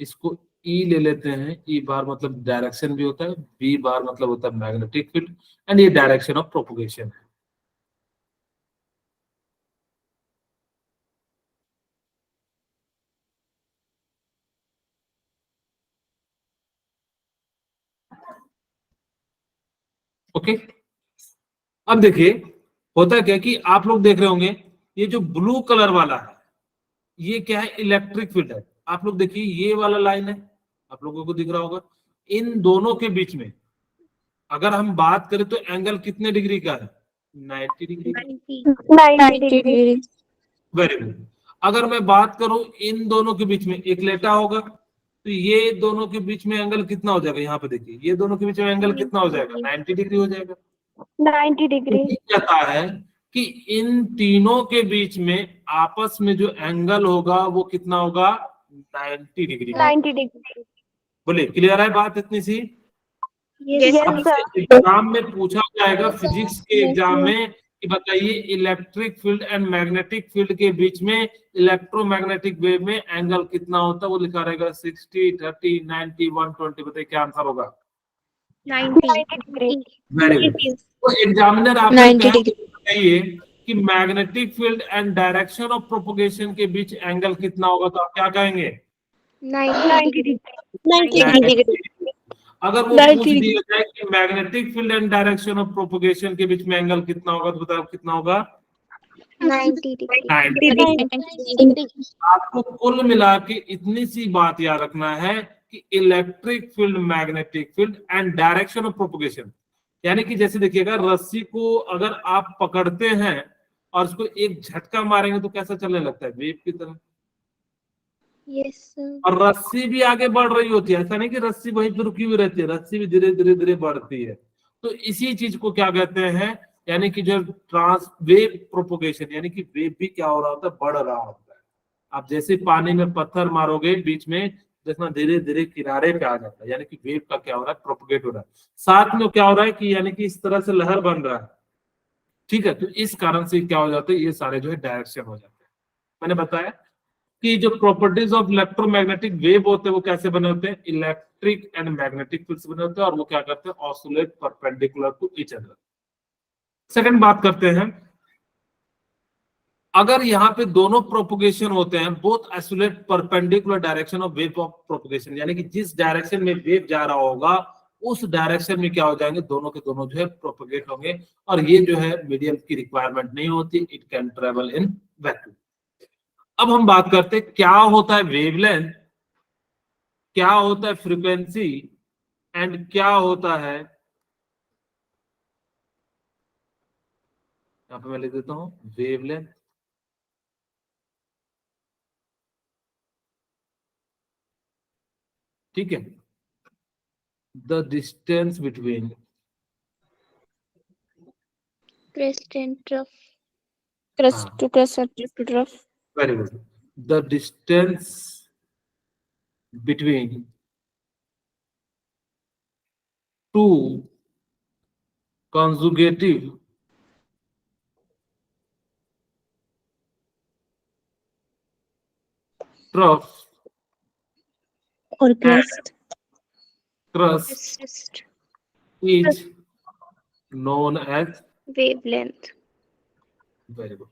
इसको ई ले लेते हैं, ई बार मतलब डायरेक्शन भी होता है, बी बार मतलब होता है मैग्नेटिक फील्ड, एंड ये डायरेक्शन ऑफ प्रोपगेशन है। ओके, अब देखिए होता क्या कि आप लोग देख रहे होंगे, ये जो ब्लू कलर वाला है ये क्या है, इलेक्ट्रिक फील्ड है। आप लोग देखिए ये वाला लाइन है, आप लोगों को दिख रहा होगा, इन दोनों के बीच में अगर हम बात करें तो एंगल कितने डिग्री का है, 90 डिग्री का। 90 डिग्री। Very good. अगर मैं बात करूं इन दोनों के बीच में एक लेटा होगा, तो ये दोनों के बीच में एंगल कितना हो जाएगा, यहाँ पे देखिए ये दोनों के बीच में एंगल कितना हो जाएगा, 90 डिग्री हो जाएगा। 90 डिग्री। ये कहता है कि इन तीनों के बीच में आपस में जो एंगल होगा वो कितना होगा, 90 डिग्री। 90 डिग्री। बोले क्लियर है बात इतनी सी? यस आपसे सर। एग्जाम में पूछा जाएगा, फिजिक्स के एग्जाम में, कि बताइए electric field and magnetic field के बीच में इलेक्ट्रोमैग्नेटिक वेव में एंगल कितना होता है, वो लिखा रहेगा 60, 30, 90, 120। बताइए क्या आंसर होगा? 90 डिग्री। Very good. तो एग्जामिनर आपसे बताइए कि magnetic field and direction of propagation के बीच एंगल कितना होगा, तो आप क्या कहेंगे? 90 डिग्री। 90 डिग्री। अगर वो 90 पूछ दिया जाए कि magnetic field and direction of propagation के बीच में एंगल कितना होगा, तो बताओ कितना होगा? 90 डिग्री। 90। आपको कुल मिला के इतनी सी बात याद रखना है कि electric field, magnetic field and direction of propagation, यानी कि जैसे देखिएगा रस्सी को अगर आप पकड़ते हैं और उसको एक झटका मारेंगे तो कैसा चलने लगता है, वेव की तरह। Yes sir. और रस्सी भी आगे बढ़ रही होती है, ऐसा नहीं कि रस्सी वहीं पर रुकी हुई रहती है, रस्सी भी धीरे धीरे धीरे बढ़ती है। तो इसी चीज को क्या कहते हैं, यानी कि जो ट्रांस वेव प्रोपोगेशन, यानी कि वेव भी क्या हो रहा होता है, बढ़ रहा होता है। आप जैसे पानी में पत्थर मारोगे बीच में, देखना धीरे धीरे किनारे पे आ जाता है, यानी कि वेव का क्या हो रहा है, प्रोपोगेट हो रहा है। साथ में क्या हो रहा है कि यानी कि इस तरह से लहर बन रहा है। ठीक है, तो इस कारण से क्या हो जाता है, ये सारे जो है डायरेक्शन हो जाते हैं। मैंने बताया कि जो प्रॉपर्टीज ऑफ इलेक्ट्रोमैग्नेटिक वेव होते हैं वो कैसे बने होते हैं, इलेक्ट्रिक एंड मैग्नेटिक फील्ड से बने होते हैं, और वो क्या करते हैं, oscillate perpendicular to each other. Second बात करते हैं, अगर यहाँ पे दोनों प्रोपोगेशन होते हैं, both isolate perpendicular direction of wave of propagation, यानी कि जिस डायरेक्शन में वेव जा रहा होगा उस डायरेक्शन में क्या हो जाएंगे, दोनों के दोनों जो है प्रोपोगेट होंगे, और ये जो है मीडियम की रिक्वायरमेंट नहीं होती, it can travel in vacuum. अब हम बात करते हैं क्या होता है वेवलेंथ, क्या होता है फ्रीक्वेंसी, एंड क्या होता है, यहां पे मैं लिख देता हूं वेवलेंथ, ठीक है, the distance between crest and trough. Crest to crest to trough. Very good, the distance between to consecutive troughs Or crest. crust Crest is known as, wavelength। Very good.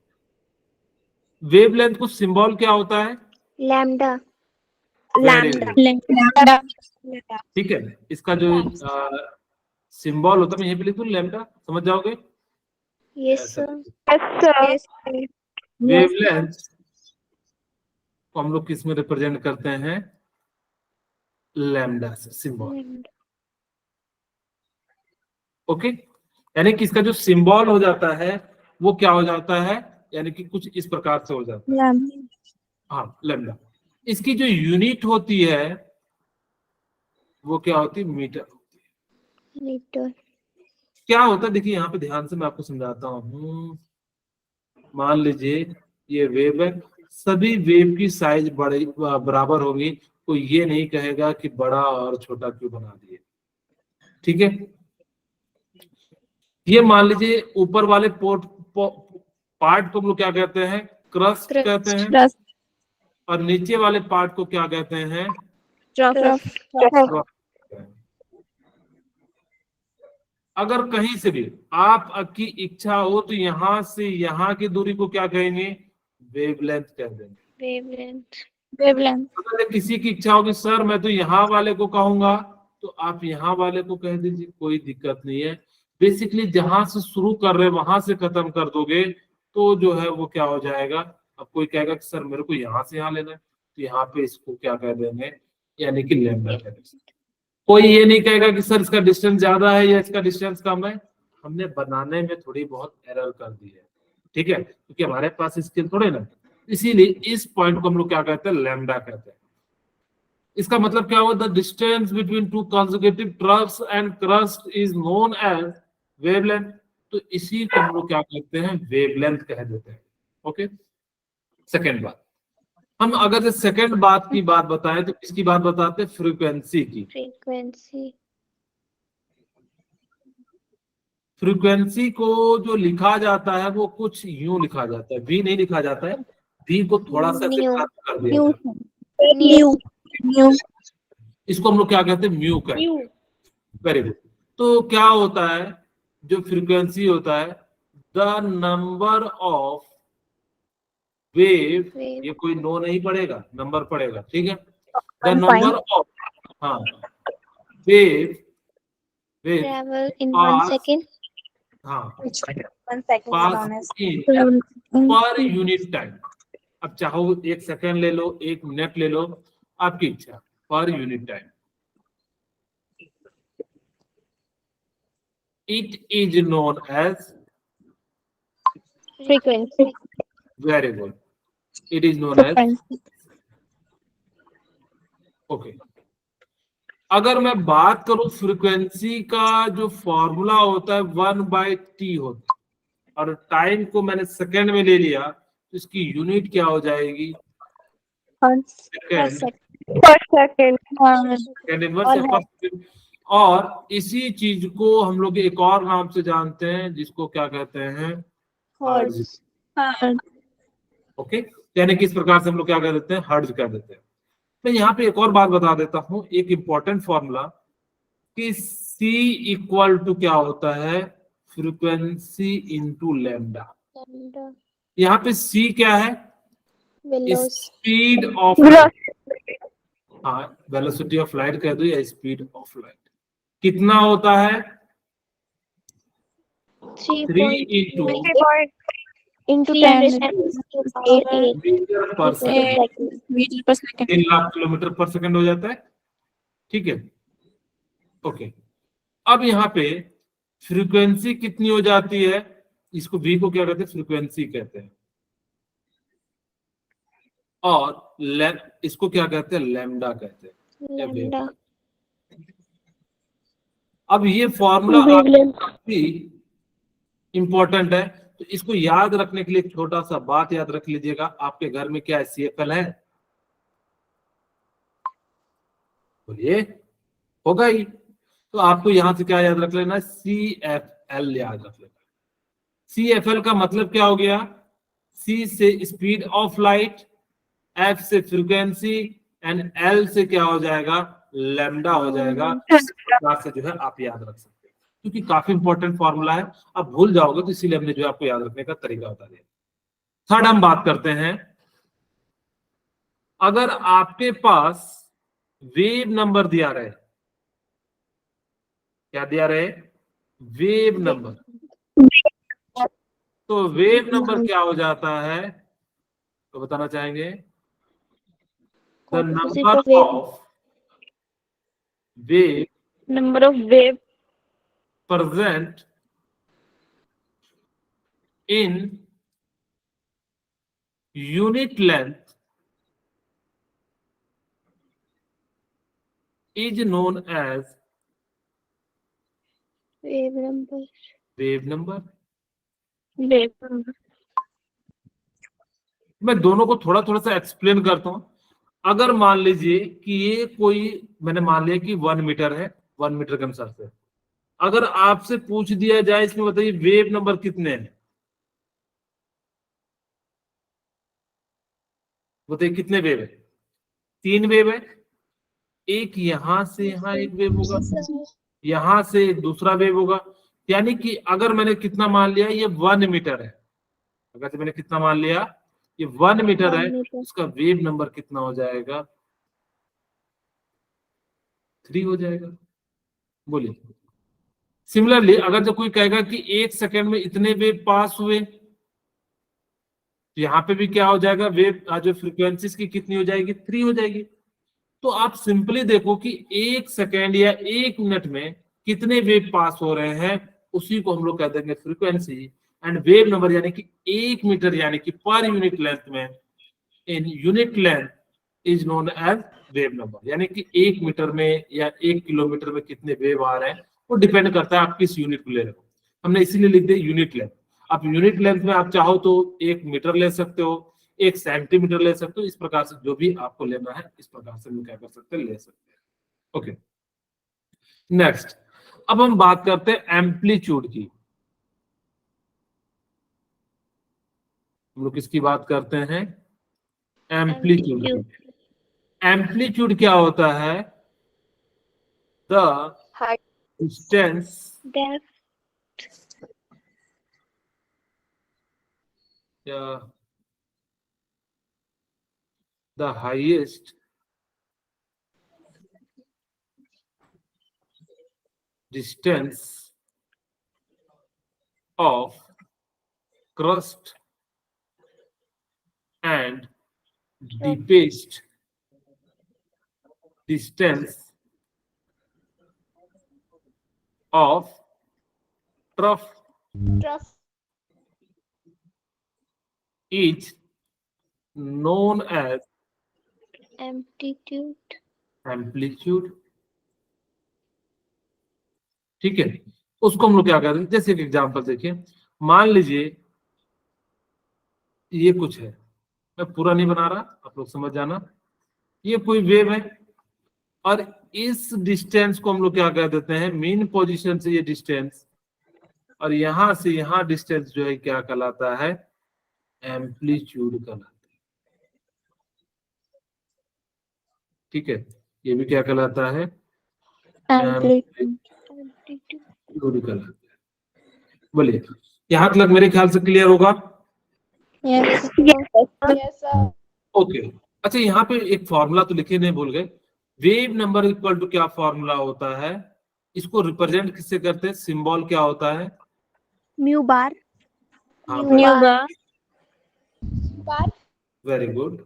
Wavelength को symbol क्या होता है, lambda. Very Lambda. Good, ठीक है। इसका जो symbol होता है, मैं यहीं पे लिख दूं लैम्डा, समझ जाओगे। यस ऐसा सर। Yes sir. वेवलेंथ को हम लोग किस में रिप्रेजेंट करते हैं, लैम्डा से, सिंबल। ओके, यानी कि इसका जो सिंबल हो जाता है वो क्या हो जाता है, यानी कि कुछ इस प्रकार से हो जाता है, हाँ लैम्डा। इसकी जो यूनिट होती है वो क्या होती है, मीटर होती है। मीटर। क्या होता है, देखिए यहाँ पे ध्यान से मैं आपको समझाता हूँ। मान लीजिए ये वेव है, सभी वेव की साइज बड़ी बराबर होगी, कोई ये नहीं कहेगा कि बड़ा और छोटा क्यों बना दिए, ठीक है। ये मान लीजिए ऊपर वाले पार्ट को हम लोग क्या कहते हैं, क्रस्ट कहते हैं, Trust. और नीचे वाले पार्ट को क्या कहते हैं, Trust. crust। अगर कहीं से भी आपकी इच्छा हो तो यहां से यहां की दूरी को क्या कहेंगे, वेवलेंथ कह देंगे। Wavelength. Wavelength. अगर किसी की इच्छा होगी सर मैं तो यहाँ वाले को कहूंगा, तो आप यहाँ वाले को कह दीजिए, कोई दिक्कत नहीं है। बेसिकली जहां से शुरू कर रहे वहां से खत्म कर दोगे तो जो है वो क्या हो जाएगा। अब कोई कहेगा कि सर मेरे को यहाँ से यहाँ लेना है, तो यहाँ पे इसको क्या कह देंगे, यानी कि लैम्डा कह देंगे। कोई ये नहीं कहेगा कि सर इसका डिस्टेंस ज्यादा है या इसका डिस्टेंस कम है, हमने बनाने में थोड़ी बहुत एरर कर दी है, ठीक है, क्योंकि हमारे पास स्किल थोड़े ना, इसीलिए इस पॉइंट को हम लोग क्या कहते हैं, लैम्डा कहते हैं। इसका मतलब क्या हुआ, the distance between two consecutive troughs and crest is known as wavelength. तो इसी को हम लोग क्या कहते हैं, वेवलेंथ कह देते हैं। ओके, सेकेंड बात, हम अगर सेकेंड बात की बात बताएं तो किसकी बात बताते हैं, फ्रीक्वेंसी की। Frequency. फ्रीक्वेंसी को जो लिखा जाता है वो कुछ यूं लिखा जाता है, वी नहीं लिखा जाता है, वी को थोड़ा सा ऐसे Mu. कट कर दिया जाता है। Mu. Mu. इसको हम लोग क्या कहते हैं, म्यू कहते हैं। Very good. तो क्या होता है, जो फ्रीक्वेंसी होता है, the number of wave, Wave. ये कोई नो नहीं पड़ेगा, नंबर पड़ेगा, ठीक है। द नंबर ऑफ, हाँ, wave wave Travel in 1 pass, second. हाँ, 1 second. पास इन पर यूनिट टाइम। अब चाहो 1 सेकंड ले लो, 1 मिनट ले लो, आपकी इच्छा, पर unit time. It is known as, Frequency. Very good, it is known as, Frequency. Okay. अगर मैं बात करूं फ्रीक्वेंसी का, जो फॉर्मूला होता है 1/t होता है, और टाइम को मैंने सेकंड में ले लिया, तो इसकी यूनिट क्या हो जाएगी, second, Per second. Second inverse या फर्स्ट सेकंड। और इसी चीज को हम लोग एक और नाम से जानते हैं, जिसको क्या कहते हैं, हर्ट्ज। ओके, यानी कि इस प्रकार से हम लोग क्या कह देते हैं, हर्ट्ज कह देते हैं। मैं यहाँ पे एक और बात बता देता हूँ, एक इंपॉर्टेंट फॉर्मूला, कि C इक्वल टू क्या होता है, फ्रीक्वेंसी इंटू लैम्डा। Lambda. यहाँ पे C क्या है, Velocity. स्पीड ऑफ लाइट, हाँ, वेलोसिटी ऑफ लाइट कह दो या स्पीड ऑफ लाइट। कितना होता है, 3 इंटू into 10 8 मीटर पर second, meter per second. 3 lakh kilometre पर सेकंड हो जाता है, ठीक है। ओके, अब यहाँ पे फ्रीक्वेंसी कितनी हो जाती है, इसको V को क्या कहते हैं, फ्रीक्वेंसी कहते हैं, और इसको क्या कहते हैं, लैम्डा कहते हैं, या वेव। lambda. अब ये फॉर्मूला Wavelength. काफी इंपॉर्टेंट है, तो इसको याद रखने के लिए एक छोटा सा बात याद रख लीजिएगा। आपके घर में क्या CFL है, बोलिए, होगा ही, तो आपको यहां से क्या याद रख लेना, CFL याद रख लेना। CFL का मतलब क्या हो गया, C से स्पीड ऑफ लाइट, F से फ्रीक्वेंसी, एंड L से क्या हो जाएगा, लैम्डा हो जाएगा। इस प्रकार से जो है आप याद रख सकते हैं, क्योंकि काफी इंपॉर्टेंट फॉर्मूला है, आप भूल जाओगे तो इसीलिए हमने जो है आपको याद रखने का तरीका बता दिया। थर्ड हम बात करते हैं, अगर आपके पास वेव नंबर दिया रहे, क्या दिया रहे, वेव नंबर, तो वेव नंबर क्या हो जाता है, तो बताना चाहेंगे, the number of wave Number of wave present in unit length is known as wave number wave number. Wave number. मैं दोनों को थोड़ा थोड़ा सा एक्सप्लेन करता हूँ। अगर मान लीजिए कि ये कोई, मैंने मान लिया कि 1 मीटर है, 1 मीटर के अनुसार से अगर आपसे पूछ दिया जाए इसमें बताइए वेव नंबर कितने हैं, बताइए कितने वेव है? 3 वेव है। एक यहां से यहां एक वेव होगा, यहां से एक दूसरा वेव होगा। यानी कि अगर मैंने कितना मान लिया, ये 1 मीटर है, अगर मैंने कितना मान लिया, ये 1 मीटर है, 1 मीटर। उसका वेव नंबर कितना हो जाएगा? 3 हो जाएगा। बोलिए। सिमिलरली अगर जो कोई कहेगा कि 1 सेकेंड में इतने वेव पास हुए, तो यहाँ पे भी क्या हो जाएगा, वेव जो फ्रीक्वेंसीज की कितनी हो जाएगी? 3 हो जाएगी। तो आप सिंपली देखो कि 1 सेकेंड या 1 मिनट में कितने वेव पास हो रहे हैं, उसी को हम लोग कह देंगे फ्रीक्वेंसी। एंड वेव नंबर यानी कि 1 मीटर यानी कि पर यूनिट लेंथ में, in unit length is known as wave number. यानी कि 1 मीटर में या 1 किलोमीटर में कितने वेव आ रहे हैं वो डिपेंड करता है आप किस यूनिट को ले रहे हो। हमने इसीलिए लिख दिया यूनिट लेंथ। आप यूनिट लेंथ में आप चाहो तो 1 मीटर ले सकते हो, 1 सेंटीमीटर ले सकते हो, इस प्रकार से जो भी आपको लेना है इस प्रकार से हम क्या कर सकते हैं, ले सकते हैं। ओके, नेक्स्ट अब हम बात करते हैं एम्पलीट्यूड की। हम लोग किसकी बात करते हैं? एम्पलीट्यूड की। एम्पलीट्यूड क्या होता है? The height distance depth the highest distance of crust and deepest distance of trough trough is known as amplitude amplitude। ठीक है, उसको हम लोग क्या करते हैं, जैसे एक एग्जांपल देखिए। मान लीजिए ये कुछ है, मैं पूरा नहीं बना रहा, आप लोग समझ जाना। ये कोई वेव है और इस डिस्टेंस को हम लोग क्या कह देते हैं, मीन पोजीशन से ये डिस्टेंस, और यहां से यहां डिस्टेंस जो है क्या कहलाता है? एम्पलीट्यूड कहलाता है। ठीक है, ये भी क्या कहलाता है? एम्पलीट्यूड कहलाता है। बोलिए, यहां तक मेरे ख्याल से क्लियर होगा? Yes sir. ओके। अच्छा, यहाँ पे एक फॉर्मूला तो लिखे नहीं भूल गए। वेव नंबर इक्वल टू क्या फॉर्मूला होता है? इसको रिप्रेजेंट किससे करते हैं? सिंबल क्या होता है? म्यू बार हाँ, न्यू बार। बार वेरी गुड।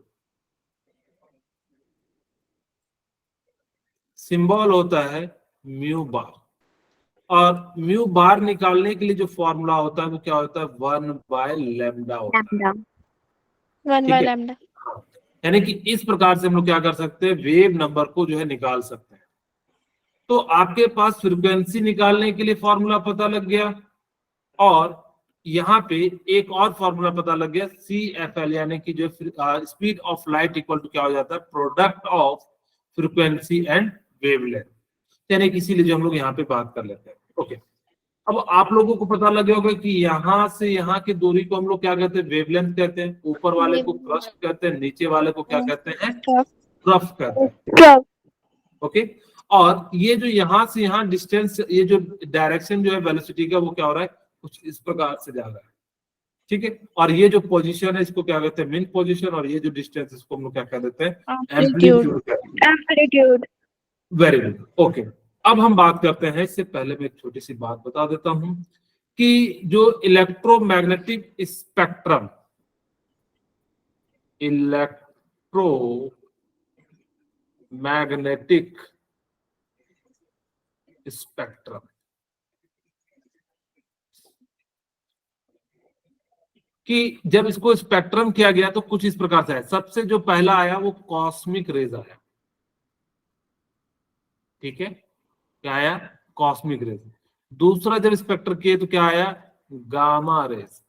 सिंबल होता है म्यू बार। और म्यू बार निकालने के लिए जो फॉर्मूला होता है वो क्या होता है? 1/λ होता है। 1 ठीक बाय है, लैम्डा। यानी कि इस प्रकार से हम लोग क्या कर सकते हैं, वेव नंबर को जो है निकाल सकते हैं। तो आपके पास फ्रीक्वेंसी निकालने के लिए फॉर्मूला पता लग गया, और यहाँ पे एक और फॉर्मूला पता लग गया, CFL, यानी कि जो speed of light equal to क्या हो जाता है? Product of frequency and wavelength. यानी कि इसीलिए जो हम लोग यहाँ पे बात कर लेते हैं। ओके, अब आप लोगों को पता लग गया होगा कि यहाँ से यहाँ की दूरी को हम लोग क्या कहते हैं? वेवलेंथ कहते हैं। ऊपर वाले को क्रस्ट कहते हैं, नीचे वाले को क्या कहते हैं? ट्रफ कहते हैं। ओके, और ये जो यहाँ से यहाँ डिस्टेंस, ये जो डायरेक्शन जो है वेलोसिटी का, वो क्या हो रहा है? कुछ इस प्रकार से जा रहा है। ठीक है, और ये जो पोजीशन है इसको क्या कहते हैं? Mean position. और ये जो डिस्टेंस इसको हम लोग क्या कह देते हैं? एम्पलीट्यूड कहते हैं। एम्पलीट्यूड। Very good. ओके, अब हम बात करते हैं, इससे पहले मैं एक छोटी सी बात बता देता हूं कि जो इलेक्ट्रोमैग्नेटिक स्पेक्ट्रम, इलेक्ट्रोमैग्नेटिक स्पेक्ट्रम, कि जब इसको स्पेक्ट्रम किया गया तो कुछ इस प्रकार से है। सबसे जो पहला आया वो कॉस्मिक रेज आया। ठीक है, क्या आया? Cosmic rays. दूसरा जब स्पेक्टर किए तो क्या आया, गामा रेज।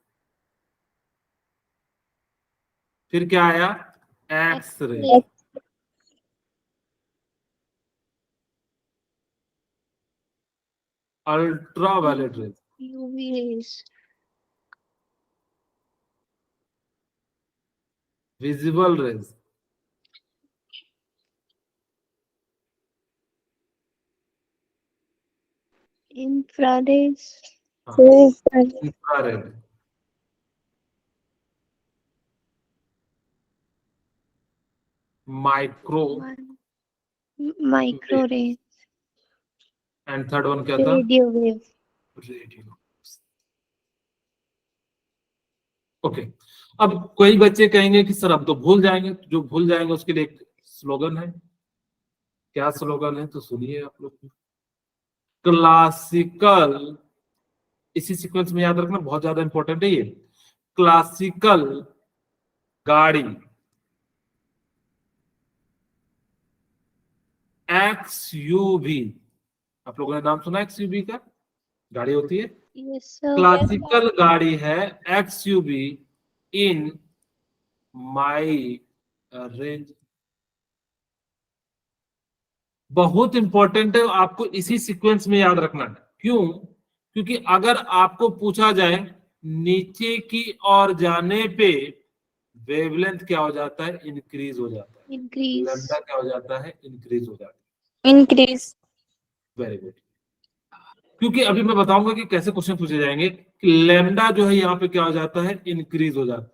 फिर क्या आया, x ray, ultraviolet rays, UV rays, visible rays, infrareds, infrared, micro, micro rays, and third one क्या था, radio wave. रेडियो। ओके, अब कोई बच्चे कहेंगे कि सर अब तो भूल जाएंगे, जो भूल जाएंगे उसके लिए एक स्लोगन है। क्या स्लोगन है तो सुनिए आप लोग। क्लासिकल, इसी सीक्वेंस में याद रखना, बहुत ज्यादा इंपॉर्टेंट है ये। क्लासिकल गाड़ी XUV, आप लोगों ने नाम सुना XUV का, गाड़ी होती है। Yes, sir. क्लासिकल गाड़ी है XUV इन माई रेंज। बहुत इंपॉर्टेंट है, आपको इसी सीक्वेंस में याद रखना है। क्यों? क्योंकि अगर आपको पूछा जाए नीचे की ओर जाने पे वेवलेंथ क्या हो जाता है, इंक्रीज हो जाता है। Increase. लैम्डा क्या हो जाता है, इंक्रीज हो जाता Increase. है। Very good. क्योंकि अभी मैं बताऊंगा कि कैसे क्वेश्चन पूछे जाएंगे कि लैम्डा जो है यहाँ पे क्या हो जाता है, इंक्रीज हो जाता है।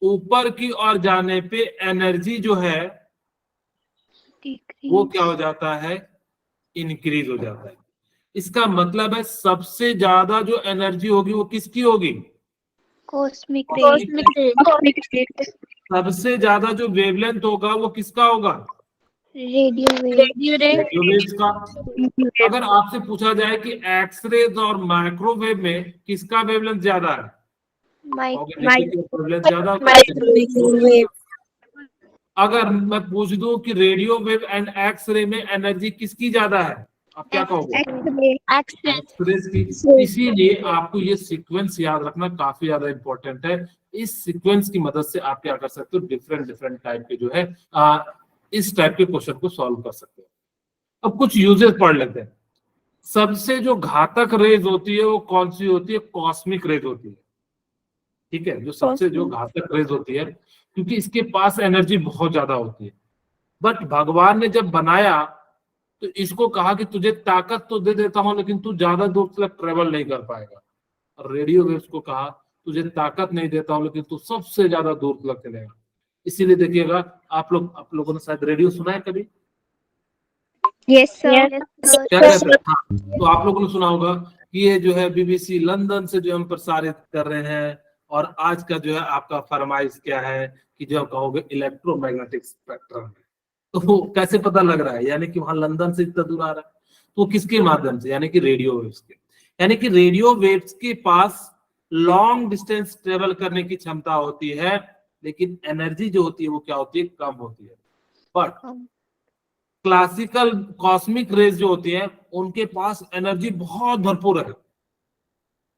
ऊपर की ओर जाने पे एनर्जी जो है वो क्या हो जाता है, इंक्रीज हो जाता है। इसका मतलब है सबसे ज्यादा जो एनर्जी होगी वो किसकी होगी, Cosmic ray. Cosmic ray. सबसे ज्यादा जो वेवलेंथ होगा वो किसका होगा, Radio wave. Radio ray. Radio waves का। अगर आपसे पूछा जाए कि एक्सरेज और माइक्रोवेव में किसका वेवलेंथ ज्यादा है, वेवलेंथ ज्यादा होता है। अगर मैं पूछ दूं कि रेडियो वेव एंड एक्सरे में एनर्जी किसकी ज्यादा है, आप क्या कहोगे, एक्सरेज की। इसीलिए आपको ये सीक्वेंस याद रखना काफी ज्यादा इंपॉर्टेंट है। इस सीक्वेंस की मदद से आप क्या कर सकते हो, डिफरेंट डिफरेंट टाइप के जो है इस टाइप के क्वेश्चन को सॉल्व कर सकते हो। अब कुछ यूजेस पढ़ लेते हैं। सबसे जो घातक रेज होती है वो कौन सी होती है, कॉस्मिक रेज होती है। ठीक है, जो सबसे जो घातक रेज होती है, क्योंकि इसके पास एनर्जी बहुत ज्यादा होती है। बट भगवान ने जब बनाया तो इसको कहा कि तुझे ताकत तो दे देता हूं लेकिन तू ज्यादा दूर तक ट्रेवल नहीं कर पाएगा। और रेडियो वेव्स को कहा तुझे ताकत नहीं देता हूं लेकिन तू सबसे ज्यादा दूर तक चलेगा। इसीलिए देखिएगा, आप लोगों ने शायद रेडियो सुना है कभी, Yes, sir. क्या कहते हैं, हाँ, तो आप लोगों ने सुना होगा कि ये जो है BBC लंदन से जो हम प्रसारित कर रहे हैं। और आज का जो है आपका फरमाइश क्या है कि जो कहोगे इलेक्ट्रोमैग्नेटिक स्पेक्ट्रम। तो वो कैसे पता लग रहा है, यानी कि वहां लंदन से इतना दूर आ रहा है, तो वो किसके माध्यम से, यानी कि रेडियो वेव्स के। यानी कि रेडियो वेव्स के पास लॉन्ग डिस्टेंस ट्रेवल करने की क्षमता होती है, लेकिन एनर्जी जो होती है वो क्या होती है, कम होती है। बट क्लासिकल कॉस्मिक रेज जो होती हैं उनके पास एनर्जी बहुत भरपूर है,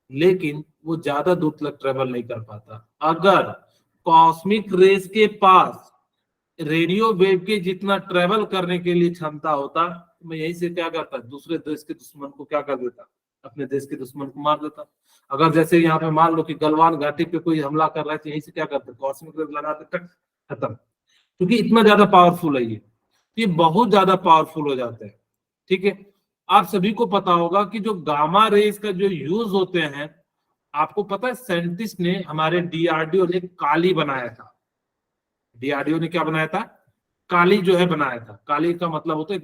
लेकिन वो ज्यादा दूर तक ट्रेवल नहीं कर पाता। अगर कॉस्मिक रेज के पास रेडियो वेव के जितना ट्रेवल करने के लिए क्षमता होता, तो मैं यहीं से क्या करता, दूसरे देश के दुश्मन को क्या कर देता, अपने देश के दुश्मन को मार देता। अगर जैसे यहाँ पे मान लो कि गलवान घाटी पे कोई हमला कर रहा है तो यहीं से क्या करते, कॉस्मिक रेज लगाते, टक, खत्म। क्योंकि इतना ज्यादा पावरफुल है ये बहुत ज्यादा पावरफुल हो जाते हैं। ठीक है, आप सभी को पता होगा कि जो गामा रेज का जो यूज होते हैं, आपको पता है साइंटिस्ट ने, हमारे DRDO ने काली बनाया था। DRDO ने क्या बनाया था, काली जो है बनाया था। काली का मतलब होता है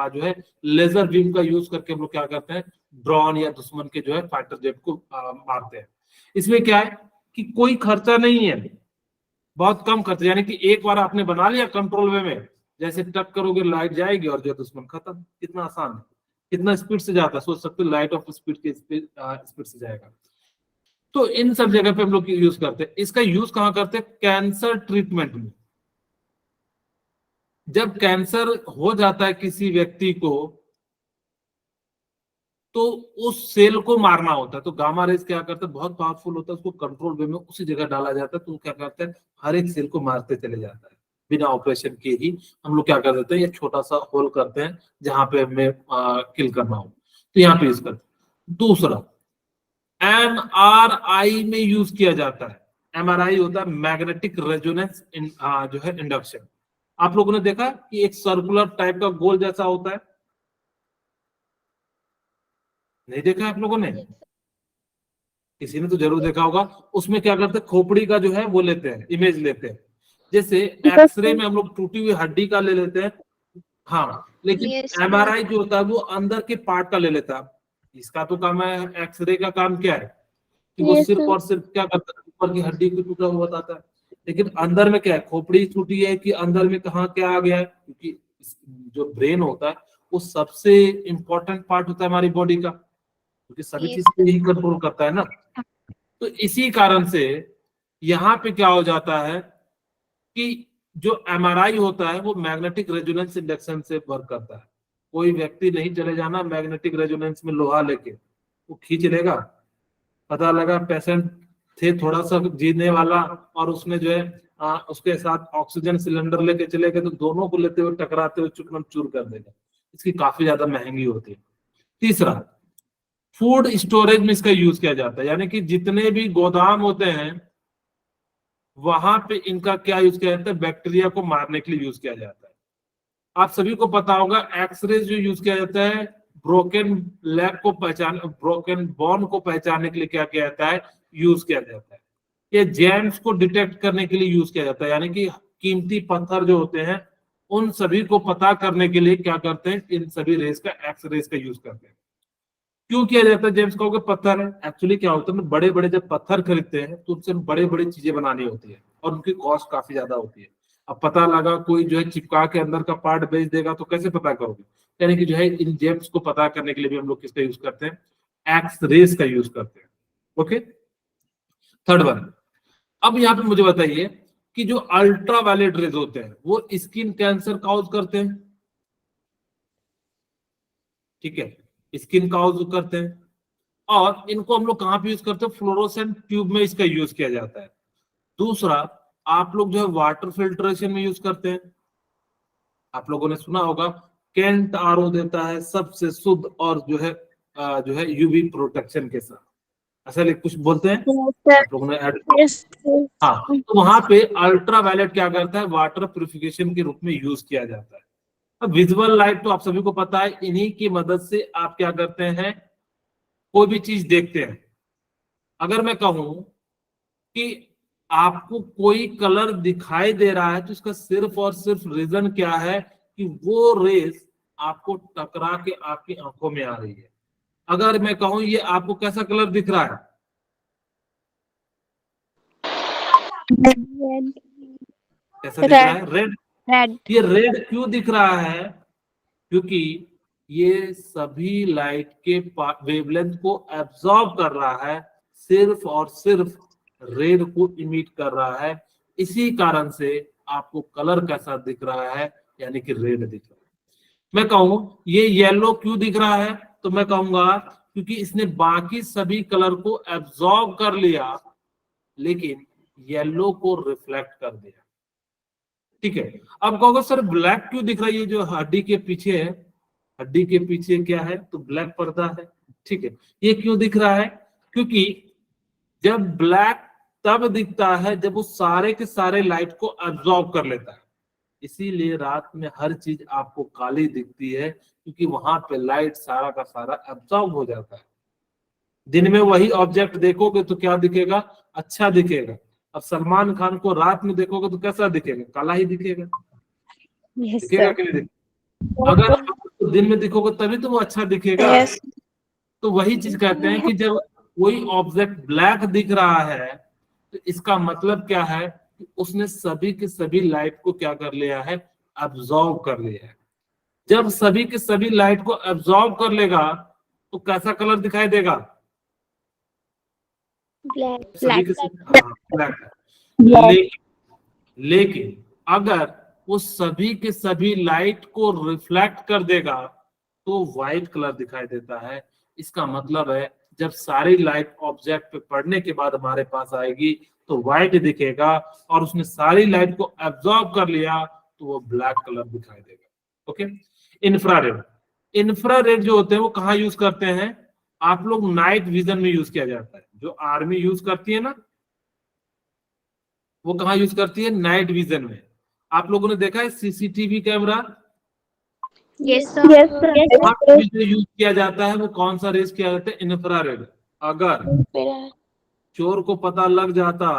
जो है लेजर बीम का यूज करके हम लोग क्या करते हैं, ड्रोन या दुश्मन के जो है फाइटर जेट को मारते हैं। इसमें क्या है कि कोई खर्चा नहीं है, बहुत कम खर्चा, यानी कि एक बार आपने बना लिया कंट्रोल वे में, जैसे टक करोगे लाइट जाएगी और जो दुश्मन खत्म। कितना आसान है, कितना स्पीड से जाता है, सोच सकते हो लाइट ऑफ स्पीड के स्पीड से जाएगा। तो इन सब जगह पे हम लोग यूज करते हैं। इसका यूज कहाँ करते हैं, कैंसर ट्रीटमेंट में। जब कैंसर हो जाता है किसी व्यक्ति को, तो उस सेल को मारना होता है। तो गामा रेज क्या करता है, बहुत पावरफुल होता है, उसको कंट्रोल वे में उसी जगह डाला जाता है। तो क्या करते हैं, हर एक सेल को मारते चले जाता है। बिना ऑपरेशन के ही हम लोग क्या कर देते हैं, ये छोटा सा होल करते हैं जहां पे हमें किल करना हो, तो यहाँ पे यूज करते हैं। दूसरा, MRI में यूज किया जाता है। MRI होता है मैग्नेटिक रेजोनेंस जो है इंडक्शन। आप लोगों ने देखा कि एक सर्कुलर टाइप का गोल जैसा होता है, नहीं देखा आप लोगों ने? किसी ने तो जरूर देखा होगा। उसमें क्या करते हैं, खोपड़ी का जो है वो लेते हैं, इमेज लेते हैं। जैसे एक्सरे में हम लोग टूटी हुई हड्डी का ले लेते हैं, हाँ, लेकिन Yes, MRI जो होता है वो अंदर के पार्ट का ले लेता है। इसका तो काम है, एक्सरे का काम क्या है कि वो Yes, सिर्फ sir. और सिर्फ क्या करता है, ऊपर की हड्डी को टूटा हुआ बताता है। लेकिन अंदर में क्या है, खोपड़ी टूटी है कि अंदर में कहाँ क्या आ गया है, क्योंकि जो ब्रेन होता है वो सबसे इंपॉर्टेंट पार्ट होता है हमारी बॉडी का, क्योंकि सभी Yes, चीज को यही कंट्रोल करता है ना। तो इसी कारण से यहाँ पे क्या हो जाता है कि जो MRI होता है वो मैग्नेटिक रेजोनेंस इंडक्शन से वर्क करता है। कोई व्यक्ति नहीं चले जाना मैग्नेटिक रेजोनेंस में लोहा लेके, वो खींच लेगा, पता लगा पेशेंट थे थोड़ा सा जीने वाला और उसने जो है उसके साथ ऑक्सीजन सिलेंडर लेके चले गए, तो दोनों को लेते हुए टकराते हुए चूर चूर कर देगा। इसकी काफी ज्यादा महंगी होती है। तीसरा, फूड स्टोरेज में इसका यूज किया जाता है, यानी कि जितने भी गोदाम होते हैं वहां पे इनका क्या यूज किया जाता है, बैक्टीरिया को मारने के लिए यूज किया जाता है। आप सभी को पता होगा एक्सरे जो यूज किया जाता है, ब्रोकन लेग को पहचान, ब्रोकन बोन को पहचानने के लिए क्या किया जाता है, यूज किया जाता है। ये जेम्स को डिटेक्ट करने के लिए यूज किया जाता है, यानी कि कीमती पत्थर जो होते हैं उन सभी को पता करने के लिए क्या करते हैं, इन सभी रेस का, एक्सरेज का यूज करते हैं। क्यों किया जाता है? जेम्स कहोगे पत्थर है, एक्चुअली क्या होता है, बड़े बड़े जब पत्थर खरीदते हैं तो उनसे बड़े बड़ी चीजें बनानी होती है और उनकी कॉस्ट काफी ज्यादा होती है। अब पता लगा कोई जो है चिपका के अंदर का पार्ट बेच देगा तो कैसे पता करोगे? यानी कि जो है इन जेम्स को पता करने के लिए भी हम लोग किसका यूज करते हैं, एक्स रेस का यूज करते हैं। Okay, third one. अब यहाँ पे मुझे बताइए कि जो अल्ट्रा वायलेट रेज होते हैं वो स्किन कैंसर काउज करते हैं, ठीक है, स्किन काउज करते हैं। और इनको हम लोग कहां पे यूज करते हैं, फ्लोरोसेंट ट्यूब में इसका यूज किया जाता है। दूसरा, आप लोग जो है वाटर फिल्ट्रेशन में यूज करते हैं। आप लोगों ने सुना होगा केंट RO देता है सबसे शुद्ध और जो है यूवी प्रोटेक्शन के साथ, ऐसा कुछ बोलते हैं आप लोगों ने हाँ। तो वहां पे अल्ट्रा वायलेट क्या करता है, वाटर प्यूरिफिकेशन के रूप में यूज किया जाता है। अब विजुअल लाइट तो आप सभी को पता है, इन्हीं की मदद से आप क्या करते हैं, कोई भी चीज देखते हैं। अगर मैं कहूं कि आपको कोई कलर दिखाई दे रहा है तो इसका सिर्फ और सिर्फ रीजन क्या है कि वो रेस आपको टकरा के आपकी आंखों में आ रही है। अगर मैं कहूं ये आपको कैसा कलर दिख रहा है, red, कैसा दिख रहा है, रेड। red. ये रेड क्यों दिख रहा है, क्योंकि ये सभी लाइट के वेवलेंथ को एब्जॉर्ब कर रहा है, सिर्फ और सिर्फ रेड को इमिट कर रहा है। इसी कारण से आपको कलर कैसा दिख रहा है, यानी कि रेड दिख रहा है। मैं कहूं ये येलो क्यों दिख रहा है, तो मैं कहूंगा क्योंकि इसने बाकी सभी कलर को एब्जॉर्ब कर लिया लेकिन येलो को रिफ्लेक्ट कर दिया, ठीक है। अब कहोगे सर ब्लैक क्यों दिख रहा है, ये जो हड्डी के पीछे है, हड्डी के पीछे क्या है, तो ब्लैक पर्दा है, ठीक है। ये क्यों दिख रहा है, क्योंकि जब ब्लैक तब दिखता है जब वो सारे के सारे लाइट को एब्जॉर्ब कर लेता है। इसीलिए रात में हर चीज आपको काली दिखती है, क्योंकि वहां पे लाइट सारा का सारा एब्जॉर्ब हो जाता है। दिन में वही ऑब्जेक्ट देखोगे तो क्या दिखेगा, अच्छा दिखेगा। अब सलमान खान को रात में देखोगे तो कैसा दिखेगा, काला ही दिखेगा, Yes, दिखेगा sir. कि नहीं दिखेगा? अगर आप उसको दिन में दिखोगे तभी तो वो अच्छा दिखेगा। Yes. तो वही चीज कहते हैं कि जब कोई ऑब्जेक्ट ब्लैक दिख रहा है तो इसका मतलब क्या है कि उसने सभी के सभी लाइट को क्या कर लिया है, एब्जॉर्ब कर लिया है। जब सभी के सभी लाइट को एब्जॉर्ब कर लेगा तो कैसा कलर दिखाई देगा, Black. सभी Black. के सभी ब्लैक। लेकिन अगर वो सभी के सभी लाइट को रिफ्लेक्ट कर देगा तो व्हाइट कलर दिखाई देता है। इसका मतलब है जब सारी लाइट ऑब्जेक्ट पे पड़ने के बाद हमारे पास आएगी तो व्हाइट दिखेगा, और उसने सारी लाइट को एब्जॉर्ब कर लिया तो वो ब्लैक कलर दिखाई देगा। ओके, इंफ्रारेड, इंफ्रारेड जो होते हैं वो कहाँ यूज करते हैं? आप लोग नाइट विजन में यूज किया जाता है, जो आर्मी यूज करती है ना, वो कहाँ यूज करती है? नाइट विजन में। आप लोगों ने देखा है CCTV camera, Yes, sir. Yes, sir. वहां पे जो यूज किया जाता है वो कौन सा रेस किया जाता है? इंफ्रारेड। अगर चोर को पता लग जाता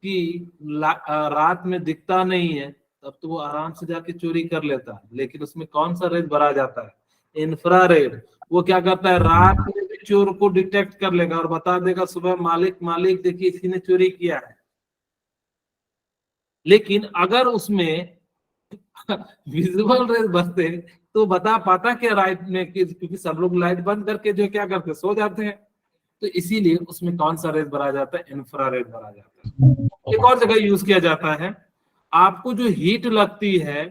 कि रात में दिखता नहीं है तब तो वो आराम से जाके चोरी कर लेता, लेकिन उसमें कौन सा रेज भरा जाता है? इंफ्रारेड। वो क्या करता है? रात में भी चोर को डिटेक्ट कर लेगा और बता देगा सुबह, मालिक देखिए इसी ने चोरी किया है। लेकिन अगर उसमें विजुअल रेज बसते तो बता पाता क्या रात में? क्योंकि सब लोग लाइट बंद करके जो क्या करते, सो जाते हैं। तो इसीलिए उसमें कौन सा रेज भरा जाता है? इंफ्रारेड भरा जाता है। एक और जगह यूज किया जाता है, आपको जो हीट लगती है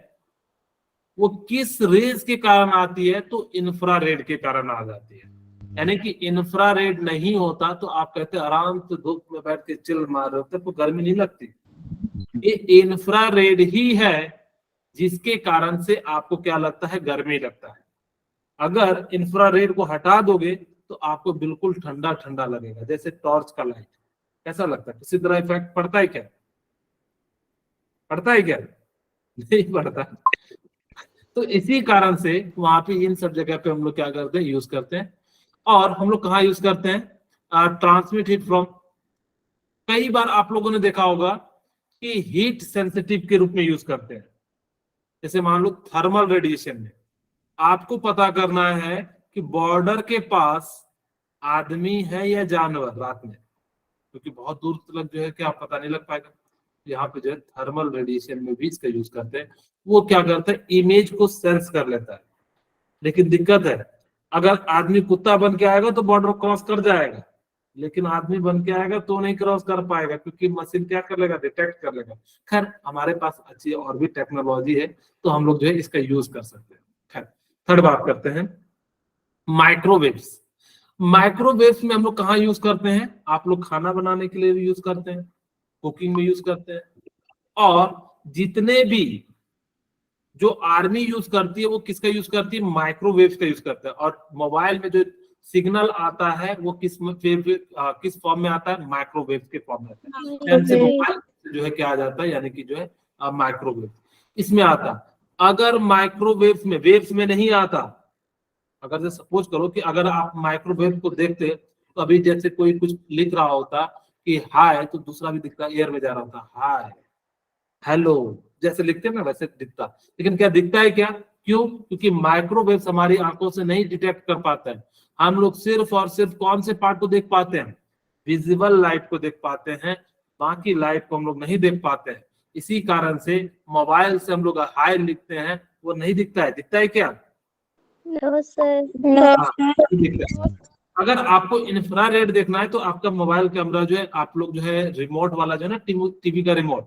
वो किस रेज के कारण आती है? तो इंफ्रारेड के कारण आ जाती है। यानी कि इंफ्रारेड नहीं होता तो आप कहते आराम से धूप में बैठ के चिल मार रहे होते तो गर्मी नहीं लगती। ये इंफ्रारेड ही है जिसके कारण से आपको क्या लगता है? गर्मी लगता है। अगर इंफ्रारेड को हटा दोगे तो आपको बिल्कुल ठंडा ठंडा लगेगा, जैसे टॉर्च का लाइट। कैसा लगता है? किसी तरह इफेक्ट पड़ता है क्या? पड़ता है क्या? नहीं पड़ता। तो इसी कारण से वहां पे इन सब जगह पे हम लोग क्या करते हैं? यूज करते हैं। और हम लोग कहाँ यूज करते हैं? Transmit heat from. कई बार आप लोगों ने देखा होगा कि हीट सेंसिटिव के रूप में यूज करते हैं। जैसे मान लो थर्मल रेडिएशन में आपको पता करना है कि बॉर्डर के पास आदमी है या जानवर रात में, क्योंकि बहुत दूर तक जो है क्या पता नहीं लग पाएगा। यहाँ पे जो है थर्मल रेडिएशन में भी इसका यूज करते हैं। वो क्या करता है? इमेज को सेंस कर लेता है। लेकिन दिक्कत है, अगर आदमी कुत्ता बन के आएगा तो बॉर्डर क्रॉस कर जाएगा, लेकिन आदमी बन के आएगा तो नहीं क्रॉस कर पाएगा, क्योंकि मशीन क्या कर लेगा? डिटेक्ट कर लेगा। खैर, हमारे पास अच्छी और भी टेक्नोलॉजी है तो हम लोग जो है इसका यूज कर सकते हैं। खैर, थर्ड बात करते हैं, माइक्रोवेव्स। माइक्रोवेव्स में हम लोग कहाँ यूज करते हैं? आप लोग खाना बनाने के लिए भी यूज करते हैं, कुकिंग में यूज करते हैं, और जितने भी जो आर्मी यूज करती है वो किसका यूज करती है? माइक्रोवेव का यूज करता है। और मोबाइल में जो सिग्नल आता है वो किस फॉर्म में आता है? माइक्रोवेव के फॉर्म में आता है। जैसे मोबाइल जो है क्या आ जाता है, यानी कि जो है माइक्रोवेव इसमें आता। अगर माइक्रोवेव में वेव्स में नहीं आता, अगर जैसे सपोज करो कि अगर आप माइक्रोवेव को देखते तो अभी जैसे कोई कुछ लिख रहा होता कि हाय, तो दूसरा भी दिखता, एयर में जा रहा होता, हाय हेलो जैसे लिखते हैं ना वैसे दिखता। लेकिन क्या दिखता है क्या? क्यों? क्योंकि माइक्रोवेव हमारी आंखों से नहीं डिटेक्ट कर पाता है। हम लोग सिर्फ और सिर्फ कौन से पार्ट को देख पाते हैं? विजिबल लाइट को देख पाते हैं, बाकी लाइट को हम लोग नहीं देख पाते हैं। इसी कारण से मोबाइल से हम लोग हाय लिखते हैं, वो नहीं दिखता है। दिखता है क्या? No, sir. नहीं दिखता है। अगर आपको इंफ्रारेड देखना है तो आपका मोबाइल कैमरा जो है, आप लोग जो है रिमोट वाला जो है ना, टीवी का रिमोट,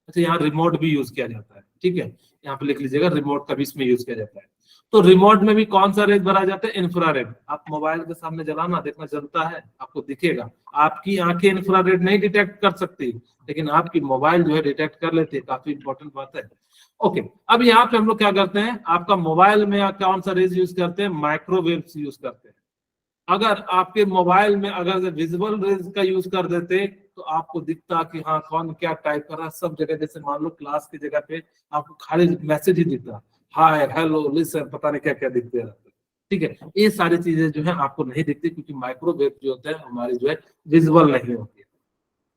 अच्छा यहाँ रिमोट भी यूज किया जाता है, ठीक है, यहाँ पे लिख लीजिएगा, रिमोट का भी इसमें यूज किया जाता है। तो रिमोट में भी कौन सा रेज भरा जाता है? इंफ्रारेड। आप मोबाइल के सामने जलाना, देखना जलता है, आपको दिखेगा। आपकी आंखें इंफ्रारेड नहीं डिटेक्ट कर सकती, लेकिन आपकी मोबाइल जो है डिटेक्ट कर लेती है। काफी इंपॉर्टेंट बात है। ओके, अब यहाँ पे हम लोग क्या करते हैं? आपका मोबाइल में कौन सा रेज यूज करते हैं? माइक्रोवेव यूज करते हैं। अगर आपके मोबाइल में अगर विजुअल रेज का यूज कर देते तो आपको दिखता कि हाँ कौन क्या टाइप कर रहा है सब जगह। जैसे मान लो क्लास की जगह पे आपको खाली मैसेज ही दिखता, हाय हेलो लिसन, पता नहीं क्या क्या दिखते रहते, ठीक है। ये सारी चीजें जो है आपको नहीं दिखती, क्योंकि माइक्रोवेव जो होता है हमारी जो है विजुअल नहीं होती है।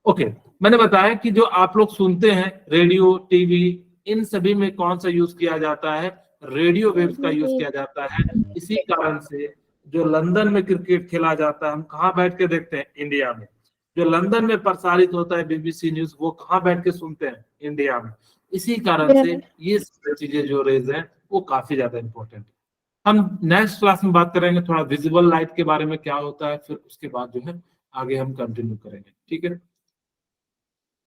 ओके, मैंने बताया कि जो आप लोग सुनते हैं रेडियो, टीवी, इन सभी में कौन सा यूज किया जाता है? रेडियो वेव्स का यूज किया जाता है। इसी कारण से जो लंदन में क्रिकेट खेला जाता है हम कहाँ बैठ के देखते हैं? इंडिया में। जो लंदन में प्रसारित होता है बीबीसी न्यूज, वो कहाँ बैठ के सुनते हैं? इंडिया में। इसी कारण से ये सारी चीजें जो रेज हैं वो काफी ज्यादा इंपॉर्टेंट है। हम नेक्स्ट क्लास में बात करेंगे थोड़ा विजिबल लाइट के बारे में क्या होता है, फिर उसके बाद जो है आगे हम कंटिन्यू करेंगे, ठीक है।